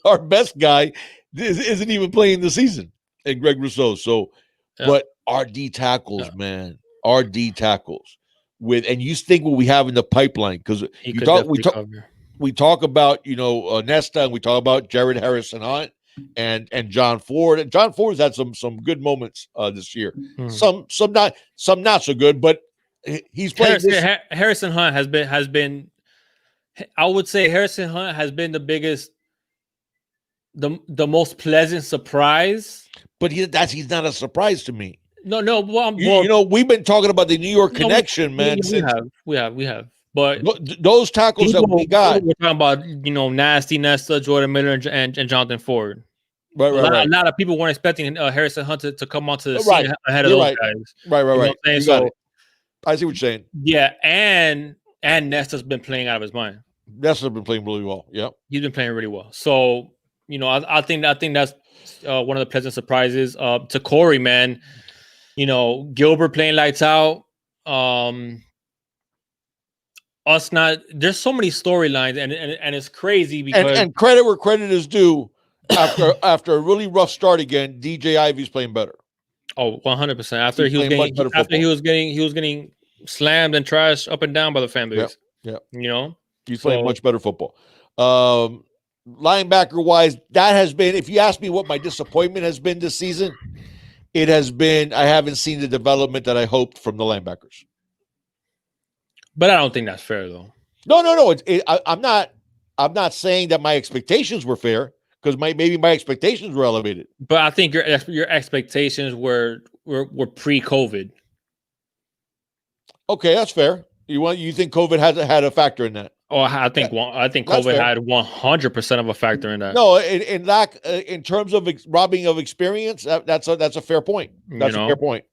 Speaker 2: our best guy isn't even playing the season, and Greg Rousseau. So,
Speaker 1: Yeah.
Speaker 2: but our D tackles, man, our D tackles and you think what we have in the pipeline, because
Speaker 1: He could definitely cover.
Speaker 2: we talk about Nesta, and we talk about Jared Harrison Hunt and John Ford. And John Ford's had some good moments this year. Some not so good, but he's playing.
Speaker 1: Harrison Hunt has been. I would say Harrison Hunt has been the biggest, the most pleasant surprise.
Speaker 2: But he's not a surprise to me.
Speaker 1: No.
Speaker 2: Well, we've been talking about the New York connection, man.
Speaker 1: We have. But
Speaker 2: those tackles that we got,
Speaker 1: we're talking about, Nasty Nesta, Jordan Miller, and Jonathan Ford.
Speaker 2: Right.
Speaker 1: A lot of people weren't expecting Harrison Hunt to come onto the scene ahead of those guys.
Speaker 2: Right.
Speaker 1: You so
Speaker 2: I see what you're saying.
Speaker 1: Yeah, and Nesta's been playing out of his mind.
Speaker 2: Nesta's been playing really well. Yeah,
Speaker 1: he's been playing really well. So I think that's one of the pleasant surprises. To Corey, man, Gilbert playing lights out. There's so many storylines, and it's crazy because
Speaker 2: and credit where credit is due. After a really rough start again, DJ Ivy's playing better.
Speaker 1: Oh, 100%. After he was getting slammed and trashed up and down by the fan base.
Speaker 2: Yeah.
Speaker 1: He's
Speaker 2: playing much better football. Linebacker wise, that has been, if you ask me what my disappointment has been this season, it has been I haven't seen the development that I hoped from the linebackers.
Speaker 1: But I don't think that's fair, though.
Speaker 2: No. I'm not saying that my expectations were fair, because maybe my expectations were elevated.
Speaker 1: But I think your expectations were pre-COVID.
Speaker 2: Okay, that's fair. You think COVID had a factor in that?
Speaker 1: Oh, I think COVID had 100% of a factor in that.
Speaker 2: No, in terms of robbing of experience, that's a fair point. That's a fair point.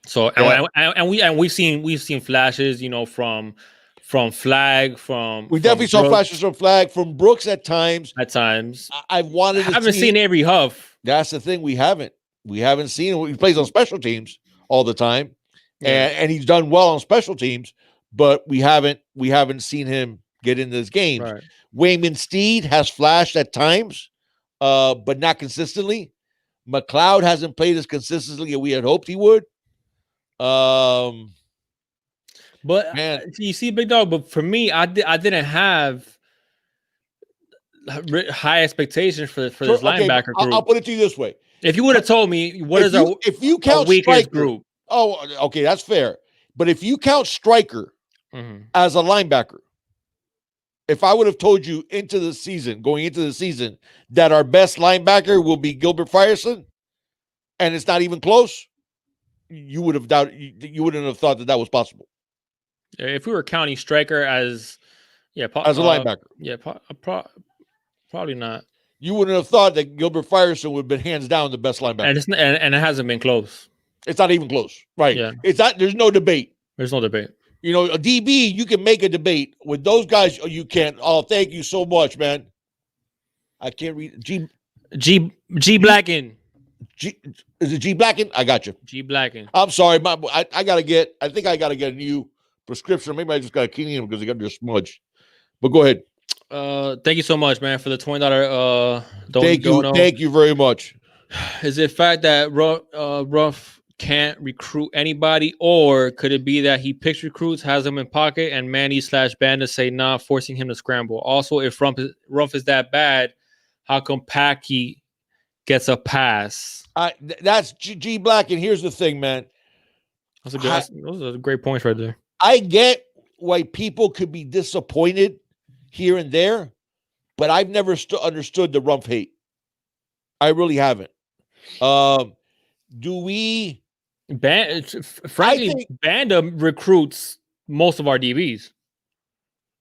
Speaker 1: So and we've seen flashes, from Flag,
Speaker 2: we definitely saw flashes from Flag, from Brooks at times. I
Speaker 1: haven't seen Avery Huff.
Speaker 2: That's the thing, we haven't seen him. He plays on special teams all the time, and he's done well on special teams, but we haven't seen him get into this game.
Speaker 1: Right.
Speaker 2: Wayman Steed has flashed at times, but not consistently. McLeod hasn't played as consistently as we had hoped he would.
Speaker 1: But man, you see, Big Dog. But for me, I didn't have high expectations for this linebacker group.
Speaker 2: I'll put it to you this way:
Speaker 1: if you would have told me
Speaker 2: if you count
Speaker 1: weakest group,
Speaker 2: okay, that's fair. But if you count Stryker as a linebacker, if I would have told you going into the season, that our best linebacker will be Gilbert Frierson, and it's not even close, you would have doubted. You wouldn't have thought that was possible.
Speaker 1: If we were counting Stryker as a linebacker, probably not.
Speaker 2: You wouldn't have thought that Gilbert Frierson would have been hands down the best linebacker,
Speaker 1: and it hasn't been close.
Speaker 2: It's not even close, right?
Speaker 1: Yeah.
Speaker 2: It's not. There's no debate.
Speaker 1: There's no debate.
Speaker 2: A DB, you can make a debate. With those guys, you can't. Oh, thank you so much, man. I can't read. G
Speaker 1: Blacken.
Speaker 2: Is it G Blacken? I got you.
Speaker 1: G Blacken.
Speaker 2: I'm sorry. I think I gotta get a new prescription. Maybe I just got a Kenyan because I got just smudged. But go ahead.
Speaker 1: Thank you so much, man, for the $20.
Speaker 2: Thank you very much.
Speaker 1: Is it fact that Ruff can't recruit anybody, or could it be that he picks recruits, has them in pocket, and Manny/Banda say nah, forcing him to scramble? Also, if Ruff is that bad, how come Packy gets a pass?
Speaker 2: That's G Black, and here's the thing, man.
Speaker 1: Those are great points right there.
Speaker 2: I get why people could be disappointed here and there, but I've never understood the Rumph hate. I really haven't. Do we?
Speaker 1: Frankly, Banda recruits most of our DBs.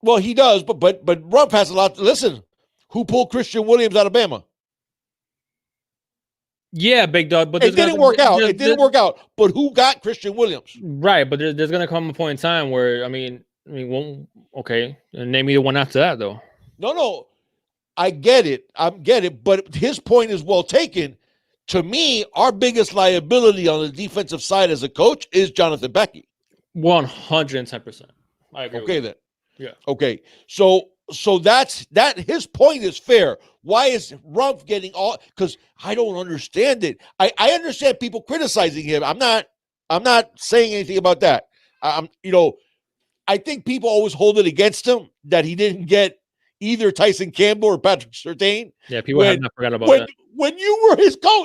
Speaker 2: Well, he does, but Rumph has a lot. Listen, who pulled Christian Williams out of Bama?
Speaker 1: Yeah, Big Dog, but
Speaker 2: it didn't work out. It didn't work out. But who got Christian Williams?
Speaker 1: Right, but there's going to come a point in time where, okay, name me the one after that, though.
Speaker 2: No. I get it. But his point is well taken. To me, our biggest liability on the defensive side as a coach is Jonathan Becky.
Speaker 1: 110%. I agree.
Speaker 2: Okay, then.
Speaker 1: Yeah.
Speaker 2: Okay. So that's that. His point is fair. Why is Rumph getting all? Because I don't understand it. I understand people criticizing him. I'm not saying anything about that. I think people always hold it against him that he didn't get either Tyson Campbell or Patrick Surtain.
Speaker 1: Yeah, people have not forgot about that.
Speaker 2: When you were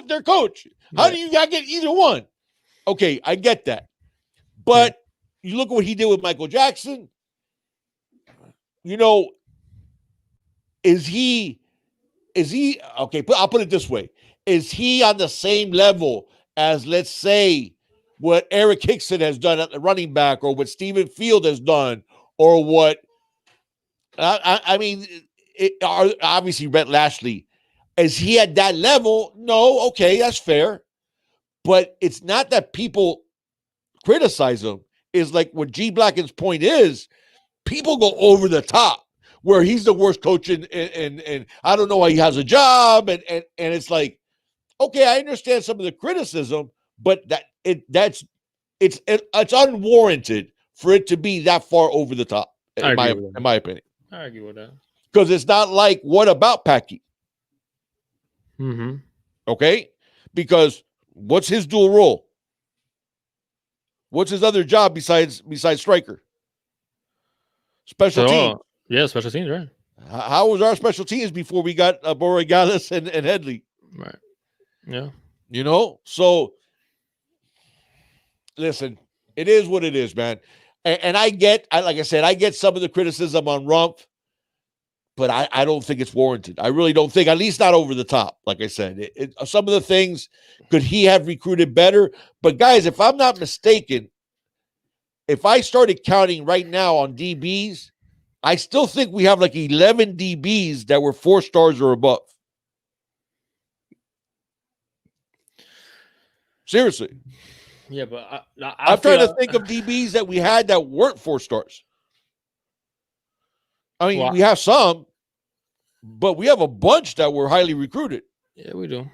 Speaker 2: their coach, how do you not get either one? Okay, I get that. But you look at what he did with Michael Jackson. Is he okay? I'll put it this way: is he on the same level as, let's say, what Eric Hickson has done at the running back, or what Stephen Field has done, or what? Obviously, Rhett Lashley. Is he at that level? No. Okay, that's fair. But it's not that people criticize him. Is like what G Blacken's point is. People go over the top where he's the worst coach and I don't know why he has a job. And it's like, okay, I understand some of the criticism, but it's unwarranted for it to be that far over the top, in my opinion.
Speaker 1: I agree with that.
Speaker 2: Because it's not like, what about Packy?
Speaker 1: Mm-hmm.
Speaker 2: Okay? Because what's his dual role? What's his other job besides striker? Special team.
Speaker 1: Yeah, special teams, right.
Speaker 2: How was our special teams before we got Borregales and Headley?
Speaker 1: Right. Yeah.
Speaker 2: So listen, it is what it is, man. And I get some of the criticism on Rumph, but I don't think it's warranted. I really don't think, at least not over the top. Like I said, some of the things, could he have recruited better? But guys, if I'm not mistaken, if I started counting right now on DBs, I still think we have like 11 DBs that were 4 stars or above. Seriously.
Speaker 1: Yeah, but
Speaker 2: I'm trying to think of DBs that we had that weren't 4 stars. I mean, we have some, but we have a bunch that were highly recruited.
Speaker 1: Yeah, we do.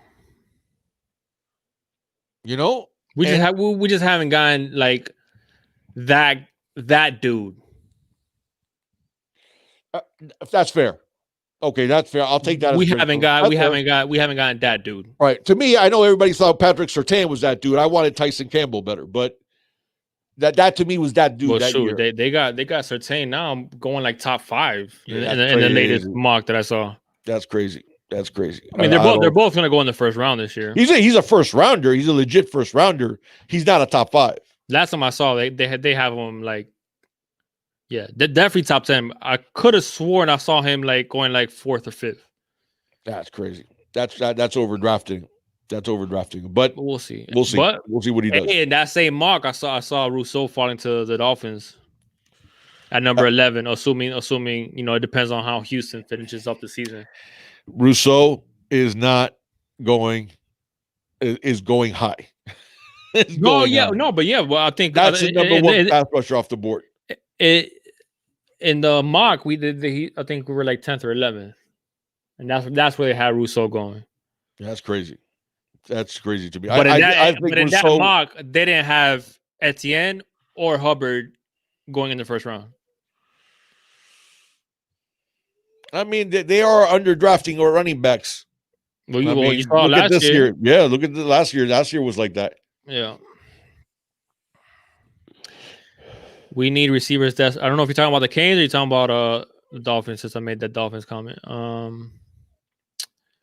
Speaker 2: We
Speaker 1: just haven't gotten like that dude.
Speaker 2: That's fair. Okay, that's fair. I'll take that.
Speaker 1: We haven't gotten that dude.
Speaker 2: All right. To me, I know everybody thought Patrick Surtain was that dude. I wanted Tyson Campbell better, but that to me was that dude.
Speaker 1: Well,
Speaker 2: that
Speaker 1: sure.
Speaker 2: year.
Speaker 1: They got
Speaker 2: Surtain
Speaker 1: now. I'm going like top 5 in
Speaker 2: the
Speaker 1: latest mock that I saw.
Speaker 2: That's crazy. That's crazy.
Speaker 1: I mean, they're both going to go in the first round this year.
Speaker 2: He's a first rounder. He's a legit first rounder. He's not a top 5.
Speaker 1: Last time I saw, they have him like, yeah, definitely top 10. I could have sworn I saw him like going like 4th or 5th.
Speaker 2: That's crazy. That's overdrafting. That's overdrafting. But
Speaker 1: we'll see.
Speaker 2: We'll see.
Speaker 1: But
Speaker 2: we'll see what he does.
Speaker 1: In that same mock, I saw Rousseau falling to the Dolphins at number 11. Assuming it depends on how Houston finishes up the season.
Speaker 2: Rousseau is going high.
Speaker 1: Well, I think
Speaker 2: that's the number 1 pass rusher off the board.
Speaker 1: In the mock we did, I think we were like 10th or 11th, and that's where they had Rousseau going.
Speaker 2: That's crazy. That's crazy to me.
Speaker 1: But in that mock, they didn't have Etienne or Hubbard going in the first round.
Speaker 2: I mean, they are underdrafting or running backs.
Speaker 1: Well, you saw
Speaker 2: look at this year. Yeah, look at the last year. Last year was like that.
Speaker 1: Yeah. We need receivers. I don't know if you're talking about the Canes or you're talking about the Dolphins, since I made that Dolphins comment.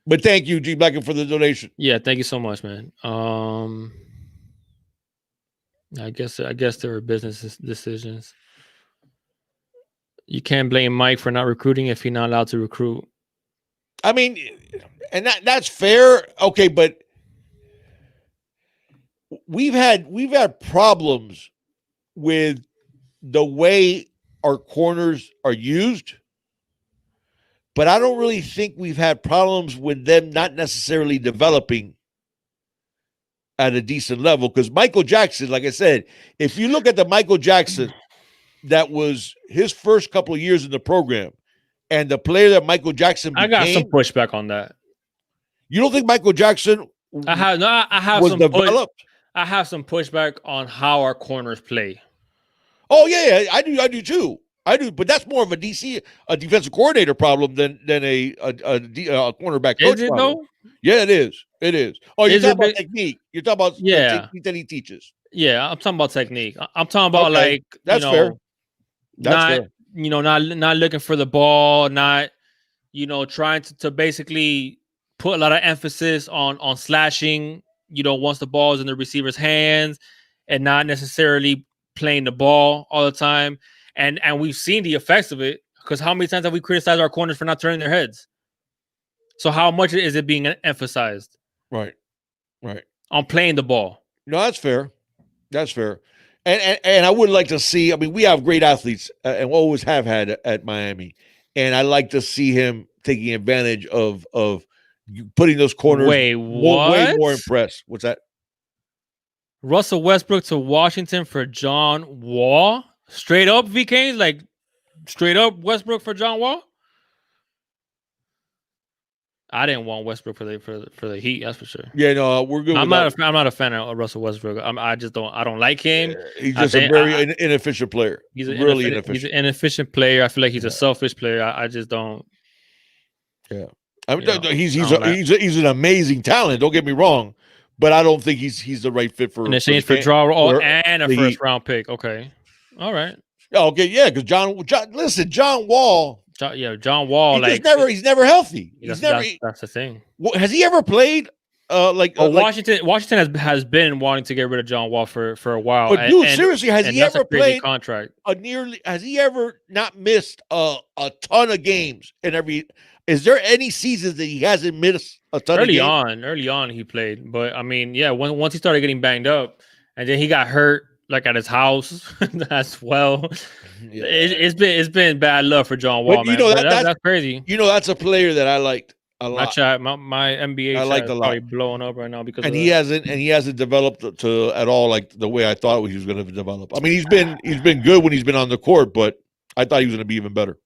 Speaker 2: But thank you, G Blacken, for the donation.
Speaker 1: Yeah, thank you so much, man. I guess there were business decisions. You can't blame Mike for not recruiting if he's not allowed to recruit.
Speaker 2: I mean, and that's fair. Okay, but we've had problems with the way our corners are used, but I don't really think we've had problems with them not necessarily developing at a decent level. Because Michael Jackson, like I said, if you look at the Michael Jackson that was his first couple of years in the program and the player that Michael Jackson became.
Speaker 1: I got some pushback on that.
Speaker 2: You don't think Michael Jackson
Speaker 1: I have
Speaker 2: was
Speaker 1: some
Speaker 2: developed?
Speaker 1: I have some pushback on how our corners play.
Speaker 2: Oh yeah, I do too. I do, but that's more of a defensive coordinator problem than a cornerback coach.
Speaker 1: Is it
Speaker 2: problem.
Speaker 1: though?
Speaker 2: Yeah, it is. It is. Oh, you're talking about technique. You're talking about the technique that he teaches.
Speaker 1: Yeah, I'm talking about technique. I'm talking about like
Speaker 2: that's fair.
Speaker 1: That's fair. Not looking for the ball, not trying to basically put a lot of emphasis on slashing. Once the ball is in the receiver's hands, and not necessarily playing the ball all the time. And we've seen the effects of it, because how many times have we criticized our corners for not turning their heads? So how much is it being emphasized?
Speaker 2: Right.
Speaker 1: On playing the ball.
Speaker 2: No, that's fair. And I would like to see. I mean, we have great athletes, and we always have had at Miami, and I like to see him taking advantage of putting those corners.
Speaker 1: Way
Speaker 2: more impressed. What's that?
Speaker 1: Russell Westbrook to Washington for John Wall. Straight up, VKs, like straight up Westbrook for John Wall. I didn't want Westbrook for the Heat, that's for sure.
Speaker 2: Yeah, no, we're good.
Speaker 1: I'm not a fan of Russell Westbrook. I don't like him.
Speaker 2: He's just a very inefficient player.
Speaker 1: He's really inefficient. He's an inefficient player. I feel like he's a selfish player. I just don't.
Speaker 2: Yeah, I mean, he's an amazing talent. Don't get me wrong, but I don't think he's the right fit for.
Speaker 1: In exchange for draw and a first round pick. Okay, all right.
Speaker 2: Okay, yeah, because John Wall.
Speaker 1: John Wall.
Speaker 2: He's never healthy. That's
Speaker 1: the thing.
Speaker 2: Has he ever played?
Speaker 1: Washington has been wanting to get rid of John Wall for a while.
Speaker 2: But dude, seriously, has he ever played
Speaker 1: contract?
Speaker 2: Has he ever not missed a ton of games in every? Is there any seasons that he hasn't missed a ton of games?
Speaker 1: Early on, he played, but I mean, yeah, once he started getting banged up, and then he got hurt. Like at his house as well. Yeah. It's been bad luck for John Wall, man. That's crazy.
Speaker 2: That's a player that I liked a lot.
Speaker 1: My NBA
Speaker 2: I liked
Speaker 1: is
Speaker 2: a lot.
Speaker 1: Probably blowing up right now because
Speaker 2: he hasn't developed to at all like the way I thought he was going to develop. I mean, he's been good when he's been on the court, but I thought he was going to be even better.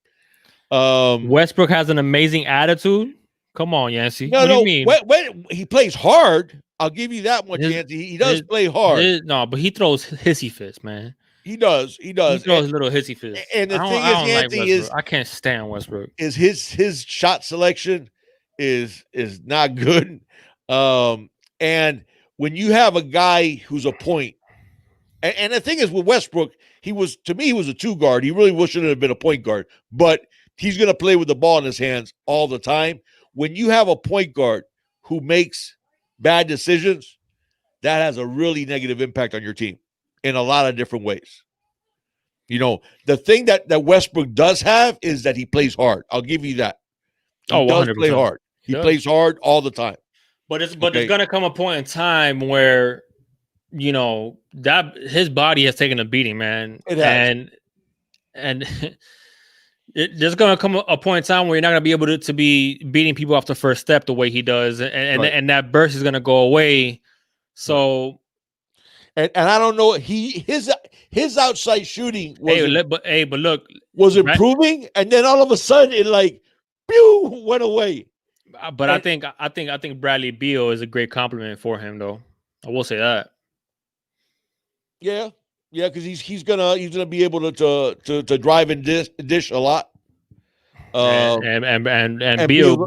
Speaker 1: Westbrook has an amazing attitude. Come on, Yancey.
Speaker 2: What do you mean? When he plays hard, I'll give you that much, Yancey. He does play hard.
Speaker 1: But he throws hissy fits, man.
Speaker 2: He does.
Speaker 1: He throws little hissy fits.
Speaker 2: And the thing is, Yancey,
Speaker 1: I can't stand Westbrook.
Speaker 2: Is his shot selection is not good. And when you have a guy who's a point, and the thing is with Westbrook, he was a two guard. He really shouldn't have been a point guard, but he's going to play with the ball in his hands all the time. When you have a point guard who makes bad decisions, that has a really negative impact on your team in a lot of different ways. The thing that Westbrook does have is that he plays hard. I'll give you that. He does play hard. He plays hard all the time.
Speaker 1: But there's going to come a point in time where, that his body has taken a beating, man.
Speaker 2: It has.
Speaker 1: And there's going to come a point in time where you're not going to be able to be beating people off the first step the way he does. And that burst is going to go away. So.
Speaker 2: And I don't know, his outside shooting was improving, and then all of a sudden it went away.
Speaker 1: But I think Bradley Beal is a great compliment for him, though. I will say that.
Speaker 2: Yeah, because he's gonna be able to drive and dish a lot.
Speaker 1: And Beal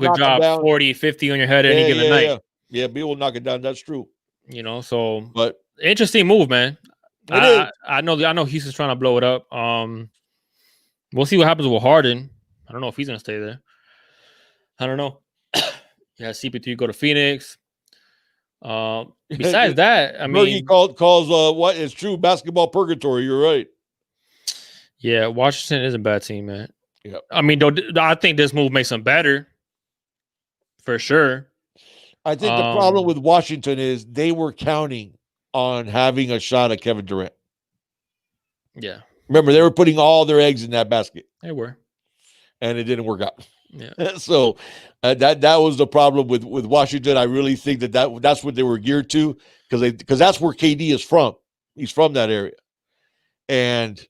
Speaker 1: could drop 40, 50 on your head any given night.
Speaker 2: Yeah, Beal will knock it down. That's true.
Speaker 1: But interesting move, man. I know Houston's trying to blow it up. We'll see what happens with Harden. I don't know if he's gonna stay there. I don't know. Yeah, CP3 go to Phoenix. Besides that, I mean,
Speaker 2: he calls what is true basketball purgatory. You're right.
Speaker 1: Yeah, Washington is a bad team, man.
Speaker 2: Yeah,
Speaker 1: I mean, I think this move makes them better for sure.
Speaker 2: I think the problem with Washington is they were counting on having a shot at Kevin Durant.
Speaker 1: Yeah.
Speaker 2: Remember, they were putting all their eggs in that basket.
Speaker 1: They were.
Speaker 2: And it didn't work out.
Speaker 1: Yeah.
Speaker 2: So that was the problem with Washington. I really think that's what they were geared to because that's where KD is from. He's from that area. And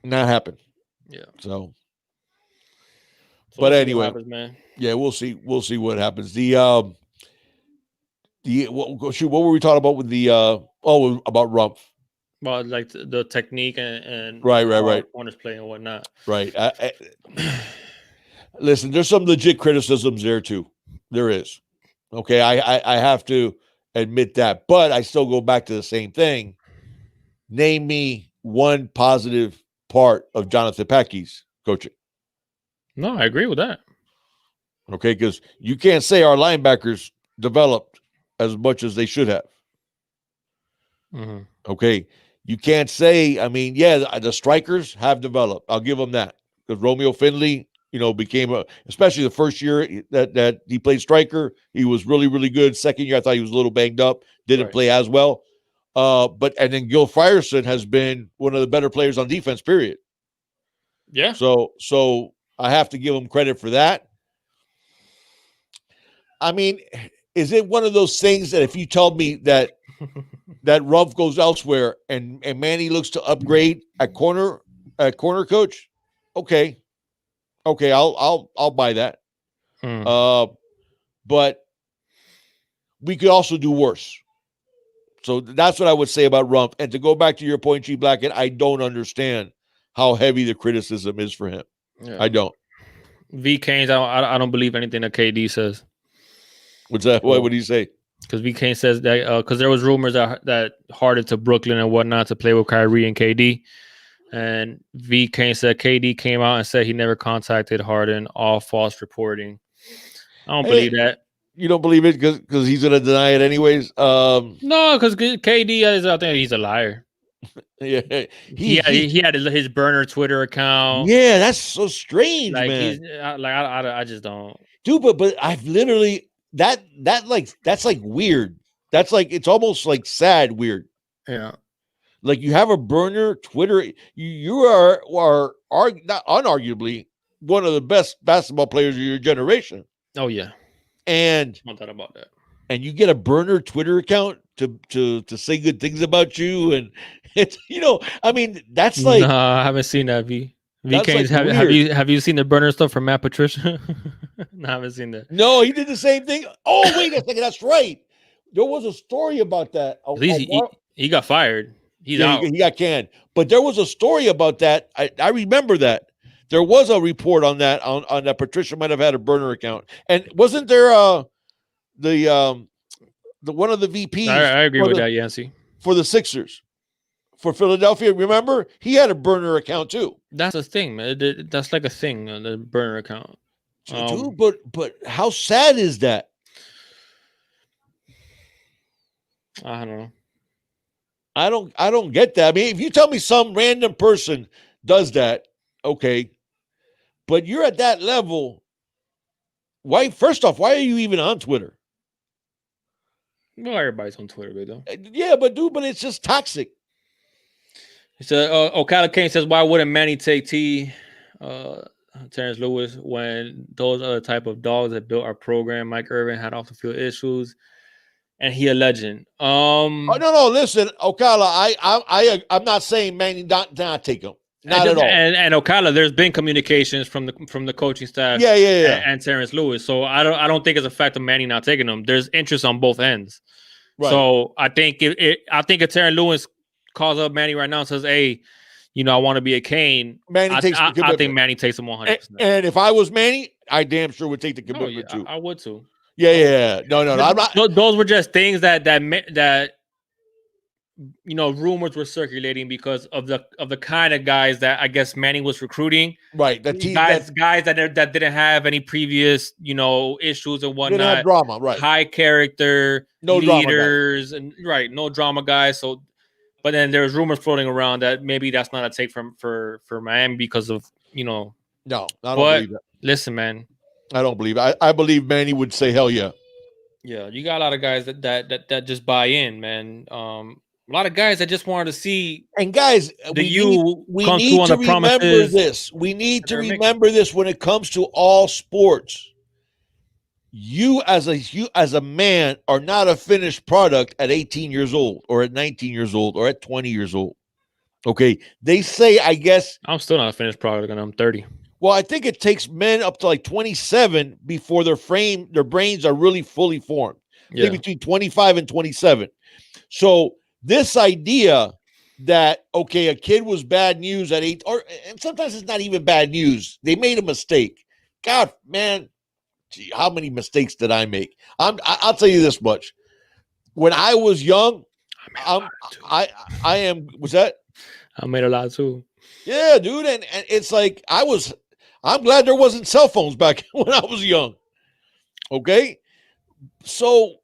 Speaker 2: not happened.
Speaker 1: Yeah.
Speaker 2: So
Speaker 1: So
Speaker 2: But
Speaker 1: we'll see what
Speaker 2: anyway,
Speaker 1: happens, man.
Speaker 2: yeah, we'll see. We'll see what happens. What were we talking about with the about Rumpf?
Speaker 1: Well, like the technique and
Speaker 2: Right.
Speaker 1: corners play and whatnot.
Speaker 2: Right. Listen, there's some legit criticisms there too. There is. Okay, I have to admit that, but I still go back to the same thing. Name me one positive part of Jonathan Packey's coaching.
Speaker 1: No, I agree with that.
Speaker 2: Okay, because you can't say our linebackers developed as much as they should have.
Speaker 1: Mm-hmm.
Speaker 2: Okay, you can't say. I mean, yeah, the strikers have developed. I'll give them that because Romeo Finley, became especially the first year that he played striker, he was really, really good. Second year, I thought he was a little banged up, didn't play as well. And then Gil Frierson has been one of the better players on defense, period.
Speaker 1: Yeah.
Speaker 2: So I have to give him credit for that. I mean, is it one of those things that if you told me that Rumpf goes elsewhere and Manny looks to upgrade at corner coach, okay, I'll buy that. But we could also do worse. So that's what I would say about Rumpf. And to go back to your point, G Blackett, I don't understand how heavy the criticism is for him. Yeah. I don't.
Speaker 1: V. Canes, I don't believe anything that KD says.
Speaker 2: What's that? What would he say?
Speaker 1: Because V. Canes says that because there was rumors that Harden to Brooklyn and whatnot to play with Kyrie and KD. And V. Canes said KD came out and said he never contacted Harden. All false reporting. I don't believe that.
Speaker 2: You don't believe it because he's going to deny it anyways?
Speaker 1: No, because KD is out there. He's a liar.
Speaker 2: Yeah,
Speaker 1: he had his burner Twitter account.
Speaker 2: Yeah, that's so strange,
Speaker 1: like,
Speaker 2: man.
Speaker 1: I just don't,
Speaker 2: dude. But I've literally that's like weird. That's like it's almost like sad weird.
Speaker 1: Yeah,
Speaker 2: like you have a burner Twitter. You are not unarguably one of the best basketball players of your generation.
Speaker 1: Oh yeah,
Speaker 2: and
Speaker 1: no doubt about that.
Speaker 2: And you get a burner Twitter account to say good things about you, and it's I mean that's like
Speaker 1: no, I haven't seen that. V. Canes, have you seen the burner stuff from Matt Patricia? No, I haven't seen that.
Speaker 2: No, he did the same thing. Oh wait a second, that's right. There was a story about that.
Speaker 1: At least he got fired. He's out.
Speaker 2: He got canned. But there was a story about that. I remember that. There was a report on that on that Patricia might have had a burner account. And wasn't there the one of the VPs?
Speaker 1: I agree with that, Yancey.
Speaker 2: For the Sixers. For Philadelphia, remember? He had a burner account too.
Speaker 1: That's a thing, man. That's like a thing, the burner account.
Speaker 2: Dude, but how sad is that?
Speaker 1: I don't know.
Speaker 2: I don't get that. I mean, if you tell me some random person does that, okay. But you're at that level. Why? First off, why are you even on Twitter?
Speaker 1: Well, everybody's on Twitter, though.
Speaker 2: Yeah, but it's just toxic.
Speaker 1: So Ocala Kane says, why wouldn't Manny take Terrence Lewis when those other type of dogs that built our program? Mike Irvin had off the field issues, and he a legend.
Speaker 2: No. Listen, Ocala, I'm not saying Manny not take him. Not at all.
Speaker 1: And Ocala, there's been communications from the coaching staff.
Speaker 2: Yeah.
Speaker 1: And Terrence Lewis. So I don't think it's a fact of Manny not taking them. There's interest on both ends. Right. So I think if Terrence Lewis calls up Manny right now and says, "Hey, I want to be a Kane," I think Manny takes him 100%.
Speaker 2: And if I was Manny, I damn sure would take the commitment too.
Speaker 1: I would too.
Speaker 2: Yeah. No. I'm not.
Speaker 1: Those were just things that rumors were circulating because of the kind of guys that I guess Manning was recruiting.
Speaker 2: Right.
Speaker 1: Guys that didn't have any previous, issues and whatnot.
Speaker 2: Didn't have drama, right.
Speaker 1: High character,
Speaker 2: no
Speaker 1: leaders,
Speaker 2: drama
Speaker 1: and no drama guys. So, but then there's rumors floating around that maybe that's not a take for Miami because of,
Speaker 2: No, I don't believe that.
Speaker 1: Listen, man.
Speaker 2: I don't believe it. I believe Manny would say hell yeah.
Speaker 1: Yeah, you got a lot of guys that just buy in, man. A lot of guys that just wanted to see.
Speaker 2: And guys, we need to remember this. We need to remember this when it comes to all sports. You as a man are not a finished product at 18 years old or at 19 years old or at 20 years old. Okay. They say, I guess.
Speaker 1: I'm still not a finished product and I'm 30.
Speaker 2: Well, I think it takes men up to like 27 before their brains are really fully formed. I think
Speaker 1: Yeah.
Speaker 2: between 25 and 27. So this idea that, okay, a kid was bad news at 8, and sometimes it's not even bad news. They made a mistake. God, man, gee, how many mistakes did I make? I'll tell you this much. When I was young, I am, was that?
Speaker 1: I made a lot too.
Speaker 2: Yeah, dude. And it's like, I'm glad there wasn't cell phones back when I was young. Okay. So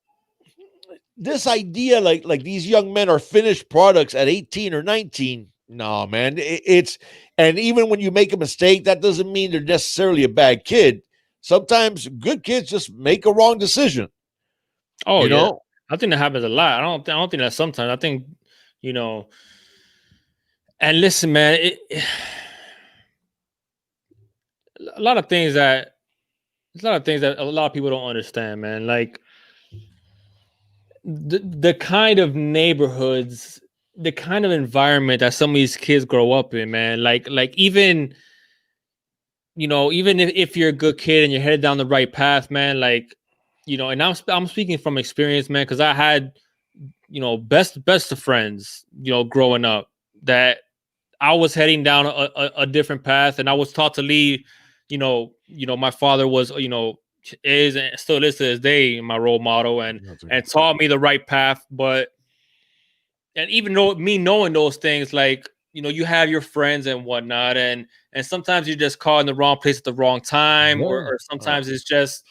Speaker 2: this idea, like these young men are finished products at 18 or 19. No, man. It's, and even when you make a mistake, that doesn't mean they're necessarily a bad kid. Sometimes good kids just make a wrong decision.
Speaker 1: Oh,
Speaker 2: you
Speaker 1: yeah.
Speaker 2: know?
Speaker 1: I think that happens a lot. I don't think that sometimes. I think, you know, and listen, man, a lot of things that a lot of people don't understand, man. Like the kind of neighborhoods, the kind of environment that some of these kids grow up in, man. Like even, you know, even if you're a good kid and you're headed down the right path, man, like, you know, and I'm speaking from experience, man, because I had, you know, best of friends, you know, growing up, that I was heading down a different path, and I was taught to leave. My father was, you know, is and still is to this day my role model, and taught me the right path. But and even though me knowing those things, like, you know, you have your friends and whatnot, and sometimes you're just caught in the wrong place at the wrong time, or sometimes it's just,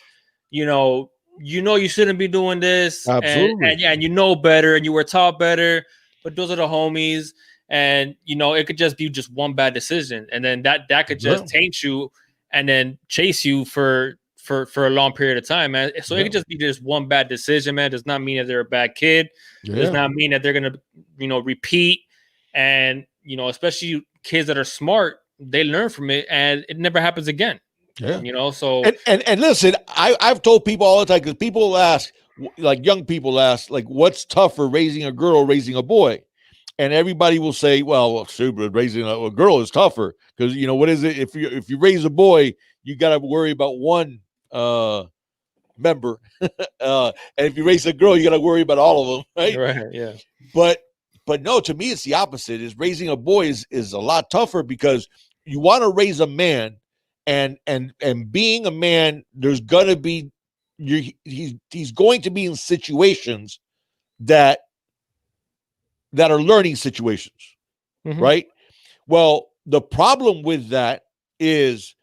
Speaker 1: you know, you shouldn't be doing this,
Speaker 2: Absolutely.
Speaker 1: and you know better, and you were taught better, but those are the homies, and you know it could just be just one bad decision, and then that could just taint you, and then chase you for a long period of time, man. So it could just be just one bad decision, man. Does not mean that they're a bad kid. Does not mean that they're gonna, you know, repeat. And you know, especially kids that are smart, they learn from it, and it never happens again.
Speaker 2: Yeah.
Speaker 1: You know, so
Speaker 2: and listen, I've told people all the time, because people ask, like young people ask, like, what's tougher, raising a girl or raising a boy? And everybody will say, well, super, raising a girl is tougher, because, you know, what is it? If you raise a boy, you got to worry about one member, and if you raise a girl, you got to worry about all of them, right?
Speaker 1: Right. Yeah.
Speaker 2: But no, to me, it's the opposite. Is raising a boy is a lot tougher, because you want to raise a man, and being a man, there's gonna be he's going to be in situations that are learning situations, right? Well, the problem with that is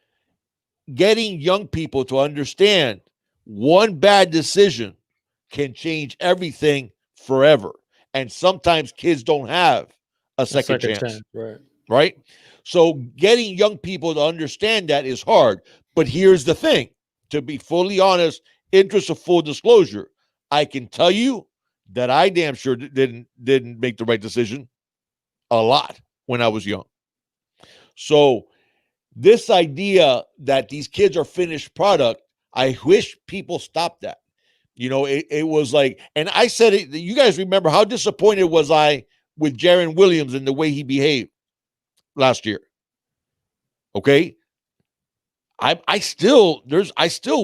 Speaker 2: getting young people to understand one bad decision can change everything forever. And sometimes kids don't have a second chance. Right? So getting young people to understand that is hard. But here's the thing, to be fully honest, interest of full disclosure, I can tell you that I damn sure didn't make the right decision a lot when I was young. So this idea that these kids are finished product, I wish people stopped that. You know, it was like, and I said it, you guys remember how disappointed was I with Jarren Williams and the way he behaved last year. Okay. I still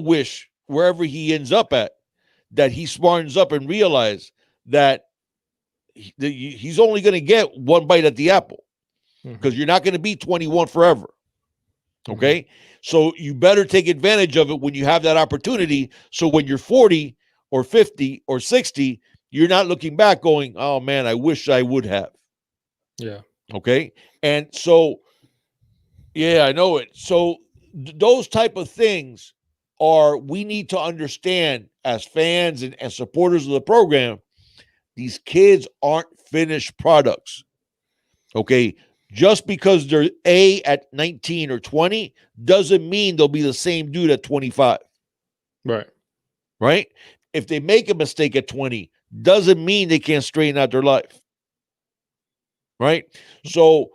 Speaker 2: wish, wherever he ends up at, that he smartens up and realize that he's only going to get one bite at the apple, because you're not going to be 21 forever. Okay. So you better take advantage of it when you have that opportunity. So when you're 40 or 50 or 60, you're not looking back going, oh man, I wish I would have.
Speaker 1: Yeah.
Speaker 2: Okay. And so, yeah, I know it. So those type of things we need to understand as fans and supporters of the program. These kids aren't finished products. Okay. Just because they're A at 19 or 20 doesn't mean they'll be the same dude at 25.
Speaker 1: Right.
Speaker 2: Right? If they make a mistake at 20, doesn't mean they can't straighten out their life. Right? So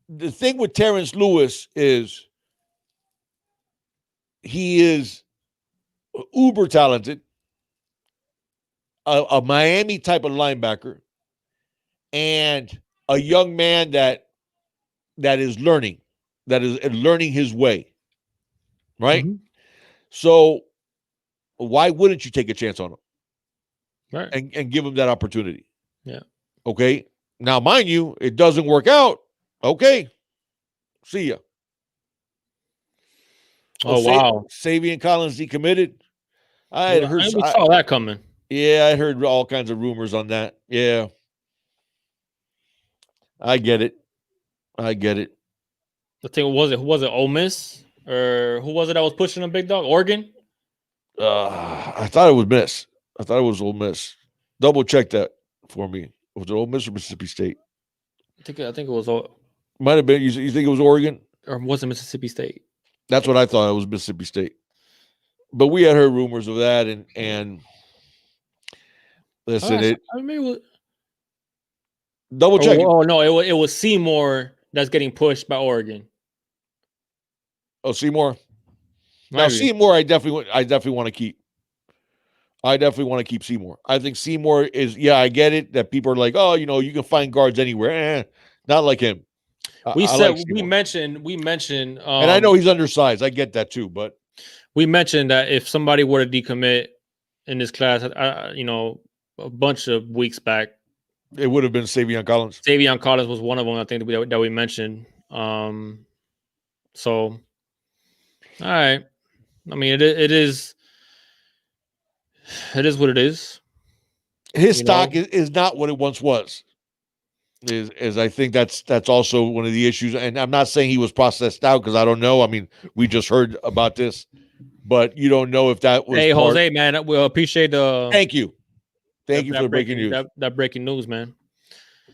Speaker 2: the thing with Terrence Lewis is he is uber talented, a Miami type of linebacker, and a young man that is learning. that is learning his way, right?
Speaker 1: Mhm.
Speaker 2: So why wouldn't you take a chance on him
Speaker 1: Right.
Speaker 2: and give him that opportunity?
Speaker 1: Yeah.
Speaker 2: Okay. Now, mind you, it doesn't work out. Okay. See ya.
Speaker 1: Oh, wow.
Speaker 2: Savion Collins decommitted. I had heard.
Speaker 1: We saw that coming.
Speaker 2: Yeah, I heard all kinds of rumors on that. Yeah, I get it. I get it.
Speaker 1: I think who was it? Ole Miss, or who was it that was pushing a big dog? Oregon.
Speaker 2: I thought it was Miss. I thought it was Ole Miss. Double check that for me. Was it Ole Miss or Mississippi State?
Speaker 1: I think it was,
Speaker 2: Might have been. You think it was Oregon?
Speaker 1: or was it Mississippi State?
Speaker 2: That's what I thought. It was Mississippi State. But we had heard rumors of that, and listen, it
Speaker 1: I mean, it was,
Speaker 2: double check.
Speaker 1: oh no, it was Seymour that's getting pushed by Oregon.
Speaker 2: Oh, Seymour. Now
Speaker 1: Maybe.
Speaker 2: Seymour, I definitely want to keep. I definitely want to keep Seymour. I think Seymour is. Yeah, I get it that people are like, oh, you can find guards anywhere. Not like him.
Speaker 1: We mentioned,
Speaker 2: and I know he's undersized. I get that too, but
Speaker 1: we mentioned that if somebody were to decommit in this class, a bunch of weeks back,
Speaker 2: it would have been Savion Collins.
Speaker 1: Savion Collins was one of them, I think, that we mentioned. So, all right. I mean, it is what it is.
Speaker 2: His stock is not what it once was. Is I think that's also one of the issues. And I'm not saying he was processed out because I don't know. I mean, we just heard about this, but you don't know if that was.
Speaker 1: Hey, Jose, man, we'll appreciate the.
Speaker 2: Thank you for the breaking news.
Speaker 1: That breaking news, man.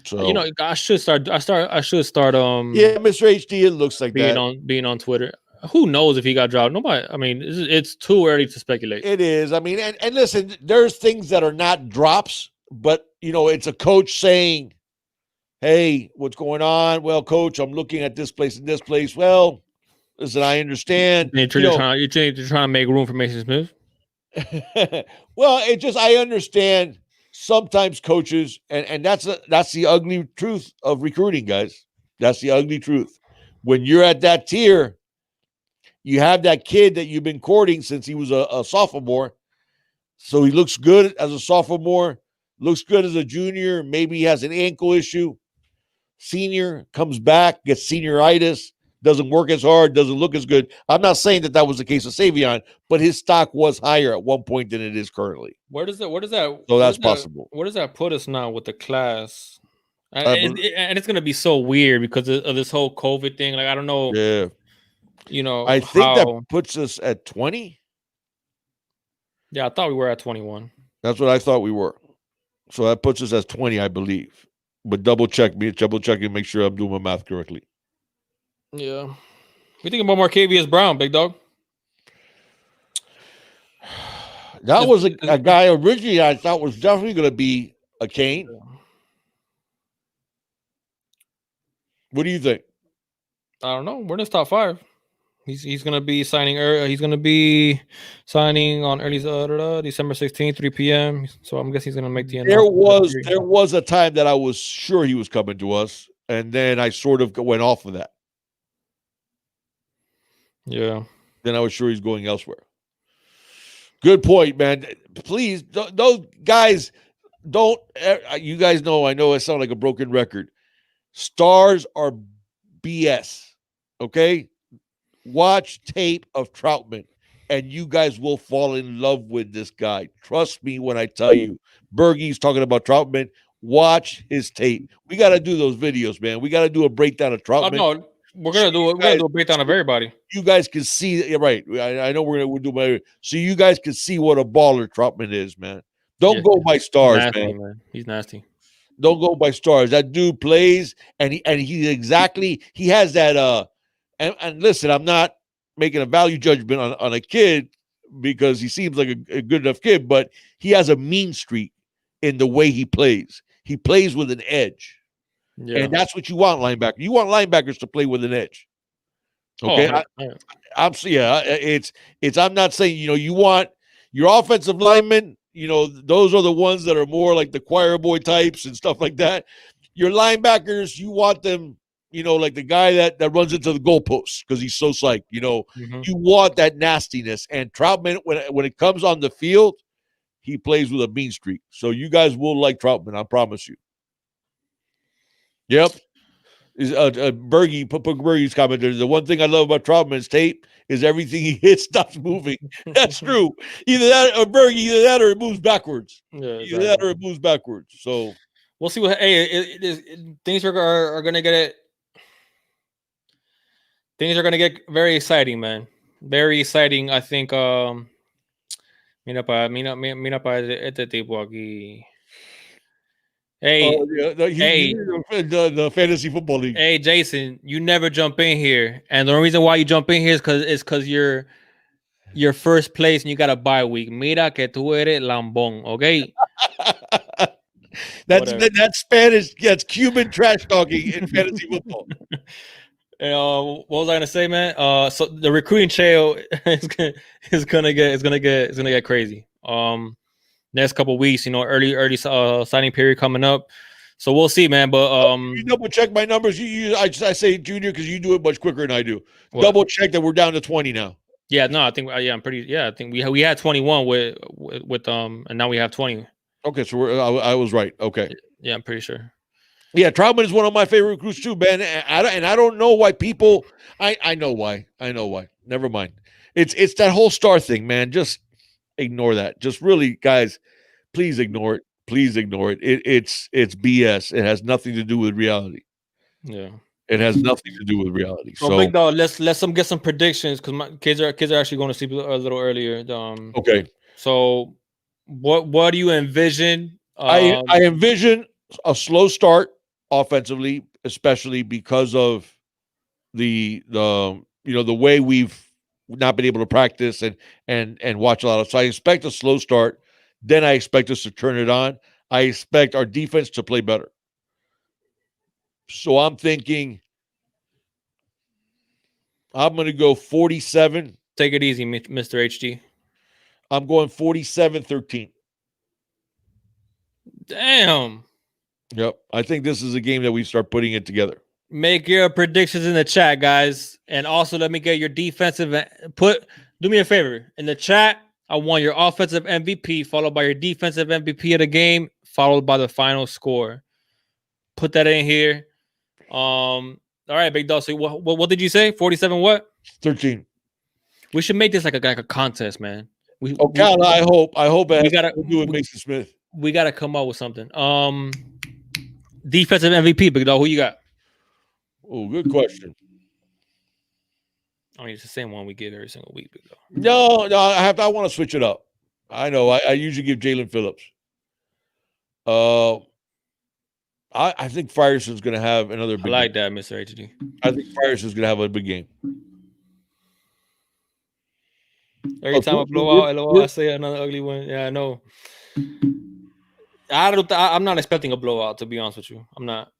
Speaker 2: So
Speaker 1: I should start. Yeah,
Speaker 2: Mr. HD. It looks like
Speaker 1: being on Twitter. Who knows if he got dropped? Nobody. I mean, it's too early to speculate.
Speaker 2: It is. I mean, and listen, there's things that are not drops, but it's a coach saying, hey, what's going on? Well, coach, I'm looking at this place and this place. Well, listen, I understand.
Speaker 1: You're trying to make room for Mason Smith.
Speaker 2: Well, I understand sometimes coaches, and that's the ugly truth of recruiting, guys. That's the ugly truth. When you're at that tier, you have that kid that you've been courting since he was a sophomore. So he looks good as a sophomore, looks good as a junior. Maybe he has an ankle issue. Senior comes back, gets senioritis, doesn't work as hard, doesn't look as good. I'm not saying that was the case of Savion, but his stock was higher at one point than it is currently.
Speaker 1: Where does that?
Speaker 2: So that's possible.
Speaker 1: Where does that put us now with the class? And it's going to be so weird because of this whole COVID thing. Like, I don't know.
Speaker 2: Yeah. I think that puts us at 20.
Speaker 1: Yeah, I thought we were at 21.
Speaker 2: That's what I thought we were. So that puts us at 20, I believe. But double check and make sure I'm doing my math correctly.
Speaker 1: Yeah. We think about Marcavius Brown, big dog.
Speaker 2: That was a guy originally I thought was definitely going to be a Cane. What do you think?
Speaker 1: I don't know. We're in his top 5. He's going to be signing. He's going to be signing on early December 16th, 3 p.m. So I'm guessing he's going to make the end.
Speaker 2: There was a time that I was sure he was coming to us, and then I sort of went off of that.
Speaker 1: Yeah.
Speaker 2: Then I was sure he's going elsewhere. Good point, man. Please, those guys don't. You guys know. I know I sound like a broken record. Stars are BS. Okay. Watch tape of Troutman, and you guys will fall in love with this guy. Trust me when I tell you. Bergie's talking about Troutman. Watch his tape. We got to do those videos, man. We got to do a breakdown of Troutman.
Speaker 1: No, we're gonna do a breakdown of everybody.
Speaker 2: You guys can see. You're right. I know we'll do my. So you guys can see what a baller Troutman is, man. Don't go by stars,
Speaker 1: nasty, man. He's nasty.
Speaker 2: Don't go by stars. That dude plays, and he has that. And listen, I'm not making a value judgment on a kid because he seems like a good enough kid, but he has a mean streak in the way he plays. He plays with an edge. Yeah. And that's what you want, linebacker. You want linebackers to play with an edge. Okay. I'm not saying, you want your offensive linemen, those are the ones that are more like the choir boy types and stuff like that. Your linebackers, you want them like the guy that runs into the goalposts because he's so psyched.
Speaker 1: Mhm.
Speaker 2: You want that nastiness. And Troutman, when it comes on the field, he plays with a mean streak. So you guys will like Troutman, I promise you. Yep. Bergie, put Bergie's comment there. The one thing I love about Troutman's tape is everything he hits stops moving. That's true. Either that or Bergie, either that or it moves backwards.
Speaker 1: Yeah,
Speaker 2: Either that or it moves backwards. So
Speaker 1: we'll see what. Hey, things are gonna get it. Things are gonna get very exciting, man. Very exciting. I think. Mira para este tipo aquí. Hey, hey,
Speaker 2: the fantasy football league.
Speaker 1: Hey, Jason, you never jump in here, and the only reason why you jump in here is because you're first place and you got a bye week. Mira que tú eres lambón, okay?
Speaker 2: That's Spanish. That's Cuban trash talking in fantasy football.
Speaker 1: What was I gonna say, man? So the recruiting trail is gonna get crazy. Next couple weeks, early signing period coming up. So we'll see, man. But
Speaker 2: you double check my numbers. I say Junior because you do it much quicker than I do.
Speaker 1: What?
Speaker 2: Double check that we're down to 20 now.
Speaker 1: Yeah, no, I think I'm pretty. Yeah, I think we had 21 with and now we have 20.
Speaker 2: Okay, so I was right. Okay.
Speaker 1: Yeah, I'm pretty sure.
Speaker 2: Yeah, Troutman is one of my favorite recruits too, Ben. And I don't know why people. I know why. I know why. Never mind. It's that whole star thing, man. Just ignore that. Just really, guys, please ignore it. Please ignore it. It's BS. It has nothing to do with reality.
Speaker 1: Yeah,
Speaker 2: it has nothing to do with reality.
Speaker 1: So big dog, let's get some predictions because my kids are actually going to sleep a little earlier.
Speaker 2: Okay.
Speaker 1: So what do you envision?
Speaker 2: I envision a slow start offensively, especially because of the way we've not been able to practice and watch a lot of. So I expect a slow start. Then I expect us to turn it on. I expect our defense to play better. So I'm thinking I'm going to go 47.
Speaker 1: Take it easy, Mr. HG.
Speaker 2: I'm going 47-13.
Speaker 1: Damn.
Speaker 2: Yep. I think this is a game that we start putting it together.
Speaker 1: Make your predictions in the chat, guys. And also let me get your defensive do me a favor. In the chat, I want your offensive MVP followed by your defensive MVP of the game, followed by the final score. Put that in here. All right, big dog. So what did you say? 47 what?
Speaker 2: 13.
Speaker 1: We should make this like a contest, man.
Speaker 2: I hope
Speaker 1: we gotta
Speaker 2: do it, Mason Smith.
Speaker 1: We gotta come up with something. Defensive MVP, big dog. Who you got?
Speaker 2: Oh, good question.
Speaker 1: I mean, it's the same one we give every single week, big dog.
Speaker 2: No, I want to switch it up. I know. I usually give Jalen Phillips. I think Fryerson's going to have another big
Speaker 1: game. I like
Speaker 2: game.
Speaker 1: that, Mr. HD.
Speaker 2: I think Fryerson's going to have a big game.
Speaker 1: Every time I blow out, I say another ugly one. Yeah, I know. I'm not expecting a blowout, to be honest with you. I'm not.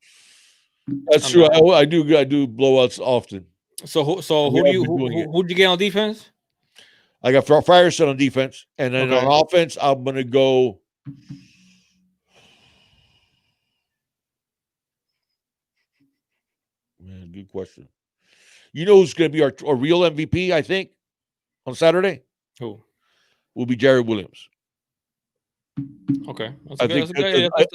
Speaker 2: That's true. I do blowouts often.
Speaker 1: So who'd you get on defense?
Speaker 2: I got Frierson on defense, and then on offense, I'm going to go. Man, good question. You know who's going to be our real MVP? I think on Saturday.
Speaker 1: Who
Speaker 2: will be Jared Williams?
Speaker 1: Okay,